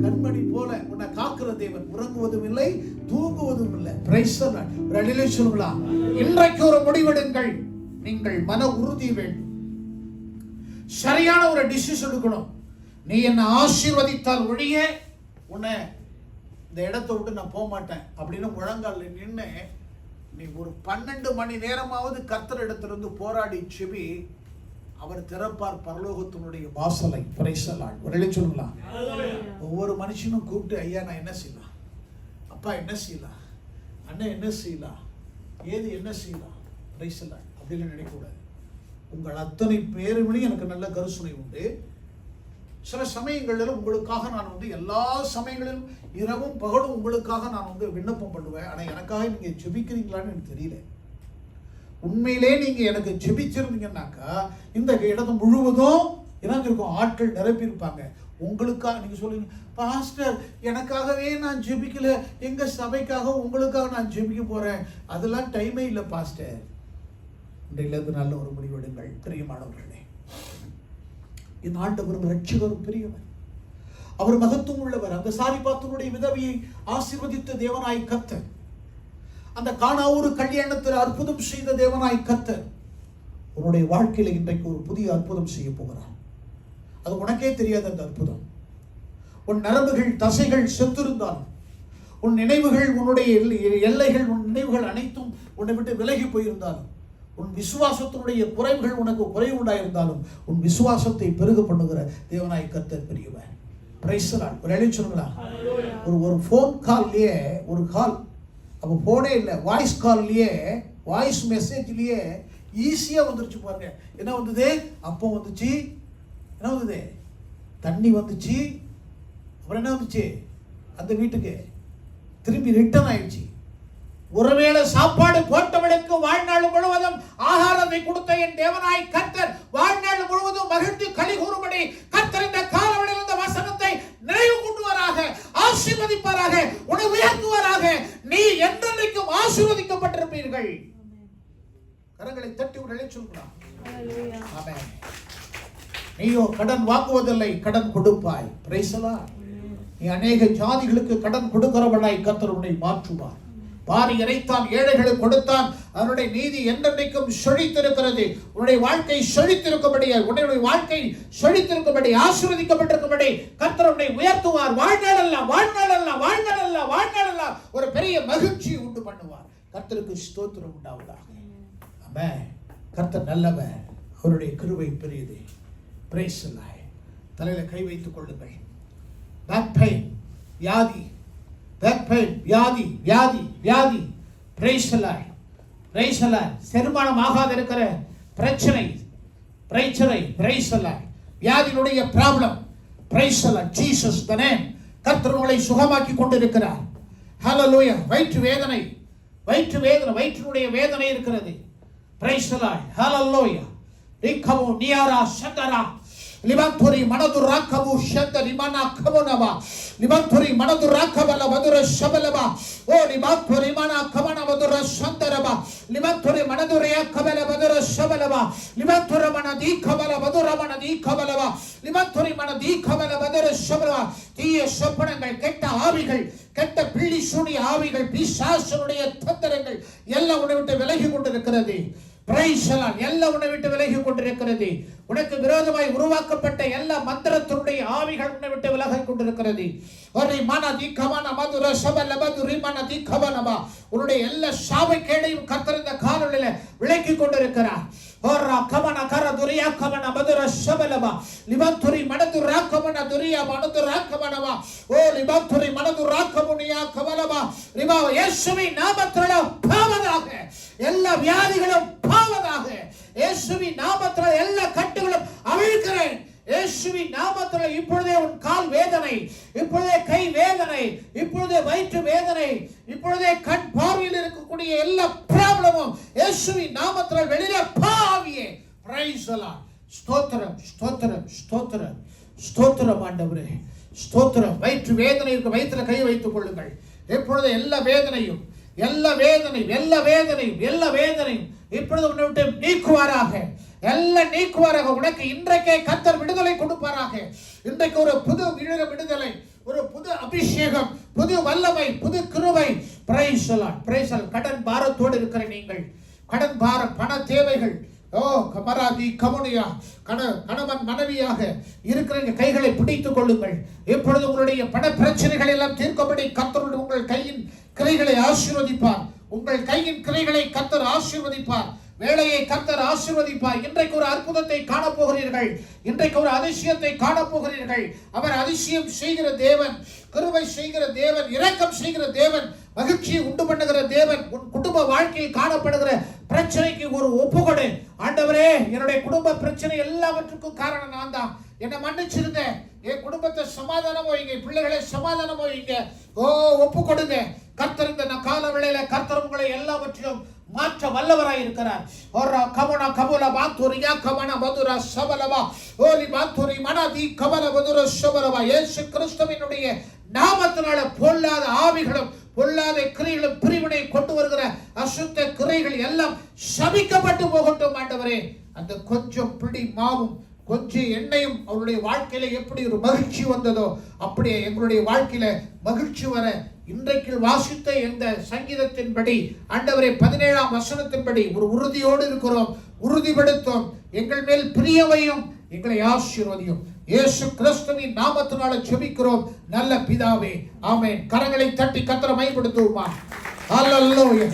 கண்மணி போல உன்னை காக்கிற தேவன், உறங்குவதும் இல்லை தூங்குவதும் இல்லை. Price the Lord. ஒரு அல்லேலூயா சொல்லுங்களா? இன்றைக்கு ஒரு முடிவெடுங்கள். நீங்கள் மன உறுதி வேண்டும். சரியான ஒரு டிசிஷன் எடுக்கணும். நீ என்ன ஆசீர்வதித்தால் ஒழிய உன்னை இந்த இடத்தை விட்டு நான் போக மாட்டேன் அப்படின்னு முழங்கால் நின்று நீ ஒரு 12 மணி நேரமாவது கர்த்தர் இடத்திலிருந்து போராடி செவி, அவர் திறப்பார் பரலோகத்தினுடைய வாசலை. Price the Lord. ஒரு அல்லேலூயா சொல்லுங்களா? ஒவ்வொரு மனுஷனும் கூப்பிட்டு, ஐயா நான் என்ன செய்யலாம், அப்பா என்ன செய்யலாம், அண்ணன் என்ன செய்யலாம், ஏது என்ன செய்யலாம், பிரைஸ் தி லார்ட் அப்படின்னு நினைக்கக்கூடாது. உங்கள் அத்தனை பேருமே எனக்கு நல்ல கருசுனை உண்டு. சில சமயங்களில் உங்களுக்காக நான் எல்லா சமயங்களிலும் இரவும் பகலும் உங்களுக்காக நான் விண்ணப்பம் பண்ணுவேன். ஆனால் எனக்காக நீங்கள் ஜெபிக்கிறீங்களான்னு எனக்கு தெரியல. உண்மையிலே நீங்கள் எனக்கு ஜெபிச்சிருந்தீங்கன்னாக்கா இந்த இடத்தை முழுவதும் எனக்கு இருக்கும், ஆட்கள் நிரப்பியிருப்பாங்க. உங்களுக்காக நீங்கள் சொல்லுங்க, பாஸ்டர் எனக்காகவே நான் ஜெபிக்கல, எங்கள் சபைக்காக உங்களுக்காக நான் ஜெபிக்க போகிறேன், அதெல்லாம் டைமே இல்லை பாஸ்டர். இன்றையிலிருந்து நல்ல ஒரு முடிவெடுங்கள். பிரியமானவர்களே, இந்த ஆண்டவரும் ரட்சகரும் பெரியவர், அவர் மகத்துவம் உள்ளவர். அந்த சாரிபாத்தினுடைய விதவையை ஆசீர்வதித்த தேவனாய் கர்த்தர், அந்த கானாவூர் கல்யாணத்தில் அற்புதம் செய்த தேவனாய் கர்த்தர் உன்னுடைய வாழ்க்கையில இன்றைக்கு ஒரு புதிய அற்புதம் செய்ய போகிறார். அது உனக்கே தெரியாது. அந்த அற்புதம் உன் நரம்புகள் தசைகள் செத்திருந்தாலும், உன் நினைவுகள் உன்னுடைய எல்லைகள் உன் நினைவுகள் அனைத்தும் உன்னை விட்டு விலகி போயிருந்தாலும், உன் விசுவாசத்தினுடைய குறைவுகள் உனக்கு குறைவு உண்டாயிருந்தாலும், உன் விசுவாசத்தை பெருக பண்ணுகிற தேவனாய் கர்த்தர் பெரியவர். Price the Lord. ஒரு எழுதி சொல்லுங்களா? ஒரு ஃபோன் கால்லையே ஒரு கால், அப்போ போனே இல்லை, வாய்ஸ் கால்லையே வாய்ஸ் மெசேஜ்லேயே ஈஸியாக வந்துருச்சு பாருங்க. என்ன வந்தது? அப்போ வந்துச்சு, என்ன வந்தது? தண்ணி வந்துச்சு, அப்புறம் என்ன வந்துச்சு? அந்த வீட்டுக்கு திரும்பி ரிட்டர்ன் ஆயிடுச்சு. ஒருவேளை சாப்பாடு போட்டவளுக்கு வாழ்நாள் முழுவதும் ஆகாரத்தை கொடுத்த என் தேவனாய் கர்த்தர் வாழ்நாள் முழுவதும் மகிழ்ந்து களி கூறும்படி கர்த்தர் இந்த காலவெளியில் இந்த வசனத்தை நினைவு கூட்டுவாராக, ஆசீர்வதிப்பாராக, உன்னை உயர்த்துவாராக. நீ என்றென்றைக்கும் ஆசீர்வதிக்கப்பட்டிருப்பீர்கள். கரங்களை தட்டி ஒரு நிலை சொல்கிறான். ஆமென். நீயோ கடன் வாங்குவதில்லை, கடன் கொடுப்பாய். Praise the Lord. நீ அநேக ஜாதிகளுக்கு கடன் கொடுக்கிறவனாய் கர்த்தர் உன்னை மாற்றுவார். வாரி இறைத்தான், ஏழைகளுக்கு கொடுத்தான், அவனுடைய நீதி என்றென்றைக்கும் செழித்திருக்கிறது. உன்னுடைய வாழ்க்கை செழித்திருக்கும்படி, உன்னுடைய வாழ்க்கை செழித்திருக்கும்படி, ஆசீர்வதிக்கப்பட்டிருக்கும்படி கர்த்தர் உன்னை உயர்த்துவார். வாழ்நாளெல்லாம் வாழ்நாளெல்லாம் வாழ்நாளெல்லாம் வாழ்நாளெல்லாம் ஒரு பெரிய மகிழ்ச்சி உண்டு பண்ணுவார். கர்த்தருக்கு ஸ்தோத்திரம் உண்டாவதாக. ஆமென். கர்த்தர் நல்லவர், அவருடைய கிருபை பெரியது. Praise the Lord. தலையில கை வைத்துக் கொள்ளுங்கள். பேக் பெயின், வியாதி, பேக் பெயின், வியாதி வியாதி வியாதி. Praise the Lord, praise the Lord. செரிமானம் ஆகாத இருக்கிற பிரச்சனை, பிரச்சனை, பிரைஸ் தி லார்ட். வியாதியுடைய problem, praise the Lord. Jesus the name. கர்த்தர் உங்களை சுகமாக்கி கொண்டிருக்கிறார். ஹalleluya. வயிற்று வேதனை, வயிற்று வேதனை, வயிற்றினுடைய வேதனை இருக்கிறது. Price the Lord. ஹalleluya. ரிகமோ நியாரா சந்தரா லிபந்தோரி மனதுராக்கவு ஷந்தரி மனா கமனவா லிபந்தோரி மனதுராக்கவல மதுர ஷபலவா ஓ லிபந்தோரி மனா கமன மதுர சந்தரவா லிபந்தோரி மனதுரையா கவல மதுர ஷபலவா லிபந்தோர மனதி கவல மதுர மனதி கவலவா லிபந்தோரி மனதி கவல மதுர ஷபலவா. தீய சொப்பனங்கள், கெட்ட ஆவிகள், கெட்ட பிள்ளி சூனிய ஆவிகள், பிசாசுடைய தந்திரங்கள் எல்லாம் உன்னை விட்டு விலகி கொண்டிருக்கிறது. Price the Lord. எல்லாம் உன்னை விட்டு விலகி கொண்டிருக்கிறது. உனக்கு விரோதமாய் உருவாக்கப்பட்ட எல்லா மந்திரத்தினுடைய ஆவிகள் உன்னை விட்டு விலகி கொண்டிருக்கிறது. ஒரு மனதி கவன மதுர சபல மதுரி மனதி கவனமா. உன்னுடைய எல்லா சாபக்கேடையும் கர்த்தர் இந்த காலையில விலக்கி கொண்டிருக்கிறார். ஓரா கவன கர துரியா கவன மதுர சபலமா லிபந்துரி மனதுரா கவன துரியா மனதுரா கவனமா ஓ லிபந்துரி மனதுரா கவனியா கவலமா ரிபா. இயேசுவின் நாமத்தினால பாவதாக எல்லா வியாதிகளும் பாவதாக. இயேசுவின் நாமத்தினால எல்லா கட்டுகளும் அவிழ்க்கிறேன். இயேசுவின் நாமத்தினால இப்பொழுதே உன் கால் வேதனை, இப்பொழுதே கை வேதனை, இப்பொழுதே வயிற்று வேதனை, இப்பொழுதே கண் பார்வையில் இருக்கக்கூடிய எல்லா ப்ராப்ளமும் இயேசுவின் நாமத்தினால வெளியில பாவியே. Price the Lord. ஸ்தோத்திரம் ஸ்தோத்திரம் ஸ்தோத்திரம் ஸ்தோத்திரம் ஆண்டவரே ஸ்தோத்திரம். வயிற்று வேதனை இருக்கு, வயிற்றுல கை வைத்துக் கொள்ளுங்கள். இப்பொழுது எல்லா வேதனையும், எல்லா வேதனையும், எல்லா வேதனையும், எல்லா வேதனையும் இப்பொழுது உன்னை விட்டு நீக்குவாராக, எல்லாம் நீக்குவாராக. உனக்கு இன்றைக்கே கர்த்தர் விடுதலை கொடுப்பாராக. இன்றைக்கு ஒரு புது விடுதலை, ஒரு புது அபிஷேகம், புது வல்லமை, புது கிருபை. Price the Lord, praise the Lord. கடன் பாரத்தோடு இருக்கிற நீங்கள், கடன் பாரம், பண தேவைகள், ஓ கமராதி கமுனியா, கணவன் மனைவியாக இருக்கிற கைகளை பிடித்துக் கொள்ளுங்கள். இப்பொழுது உங்களுடைய பண பிரச்சனைகள் எல்லாம் தீர்க்கப்படி கர்த்தர் உங்கள் கையின் கிளைகளை ஆசீர்வதிப்பார். உங்கள் கையின் கிளைகளை கர்த்தர் ஆசீர்வதிப்பார். வேலையை கர்த்தர் ஆசீர்வதிப்பார். இன்றைக்கு ஒரு அற்புதத்தை காணப்போகிறீர்கள். இன்றைக்கு ஒரு அதிசயத்தை காணப்போகிறீர்கள். அவர் அதிசயம் செய்கிற தேவன், கிருபை செய்கிற தேவன், இரக்கம் செய்கிற தேவன், மகிழ்ச்சியை உண்டு பண்ணுகிற தேவன். உன் குடும்ப வாழ்க்கையில் காணப்படுகிற பிரச்சனைக்கு ஒரு ஒப்புக்கொடு. ஆண்டவரே, என்னுடைய குடும்ப பிரச்சனை எல்லாவற்றுக்கும் காரணம் நான் தான், என்னை மன்னிச்சிருங்க. என் குடும்பத்தை சமாதானம் வைங்க, பிள்ளைகளை சமாதானம் வைங்க. ஓ ஒப்பு கொடுங்க. கர்த்தர் இந்த கால வேளையில கர்த்தர் உங்களை எல்லாவற்றிலும் மாற்ற வல்லவராய் இருக்கிறார். ஓரா கமன கபல பாத்துரியா கமன மதுர சபலவா ஓலி பாத்துரி மனதி கபல மதுர சபலவா. இயேசு கிறிஸ்துவினுடைய நாமத்தினால பொல்லாத ஆவிகளும் பொல்லாத கிரியைகளும் பிரிவினை கொண்டு வருகிற அசுத்த கிரியைகள் எல்லாம் சபிக்கப்பட்டு போகட்டும் ஆண்டவரே. அந்த கொஞ்சம் பிடி மாவும் கொஞ்சம் எண்ணெயும் அவருடைய வாழ்க்கையில எப்படி ஒரு மகிழ்ச்சி வந்ததோ அப்படியே எங்களுடைய வாழ்க்கையில மகிழ்ச்சி வர இன்றைக்கு வாசித்த இந்த சங்கீதத்தின்படி ஆண்டவரே 17ஆம் வசனத்தின்படி ஒரு உறுதியோடு இருக்கிறோம். உறுதிப்படுத்தும், எங்கள் மேல் பிரியவையும், எங்களை ஆசீர்வதியும். இயேசு கிறிஸ்துவின் நாமத்தினால ஜெபிக்கிறோம் நல்ல பிதாவே, ஆமென். கரங்களை தட்டி கர்த்தரை மகிமைப்படுத்துவோமா. ஹல்லேலூயா.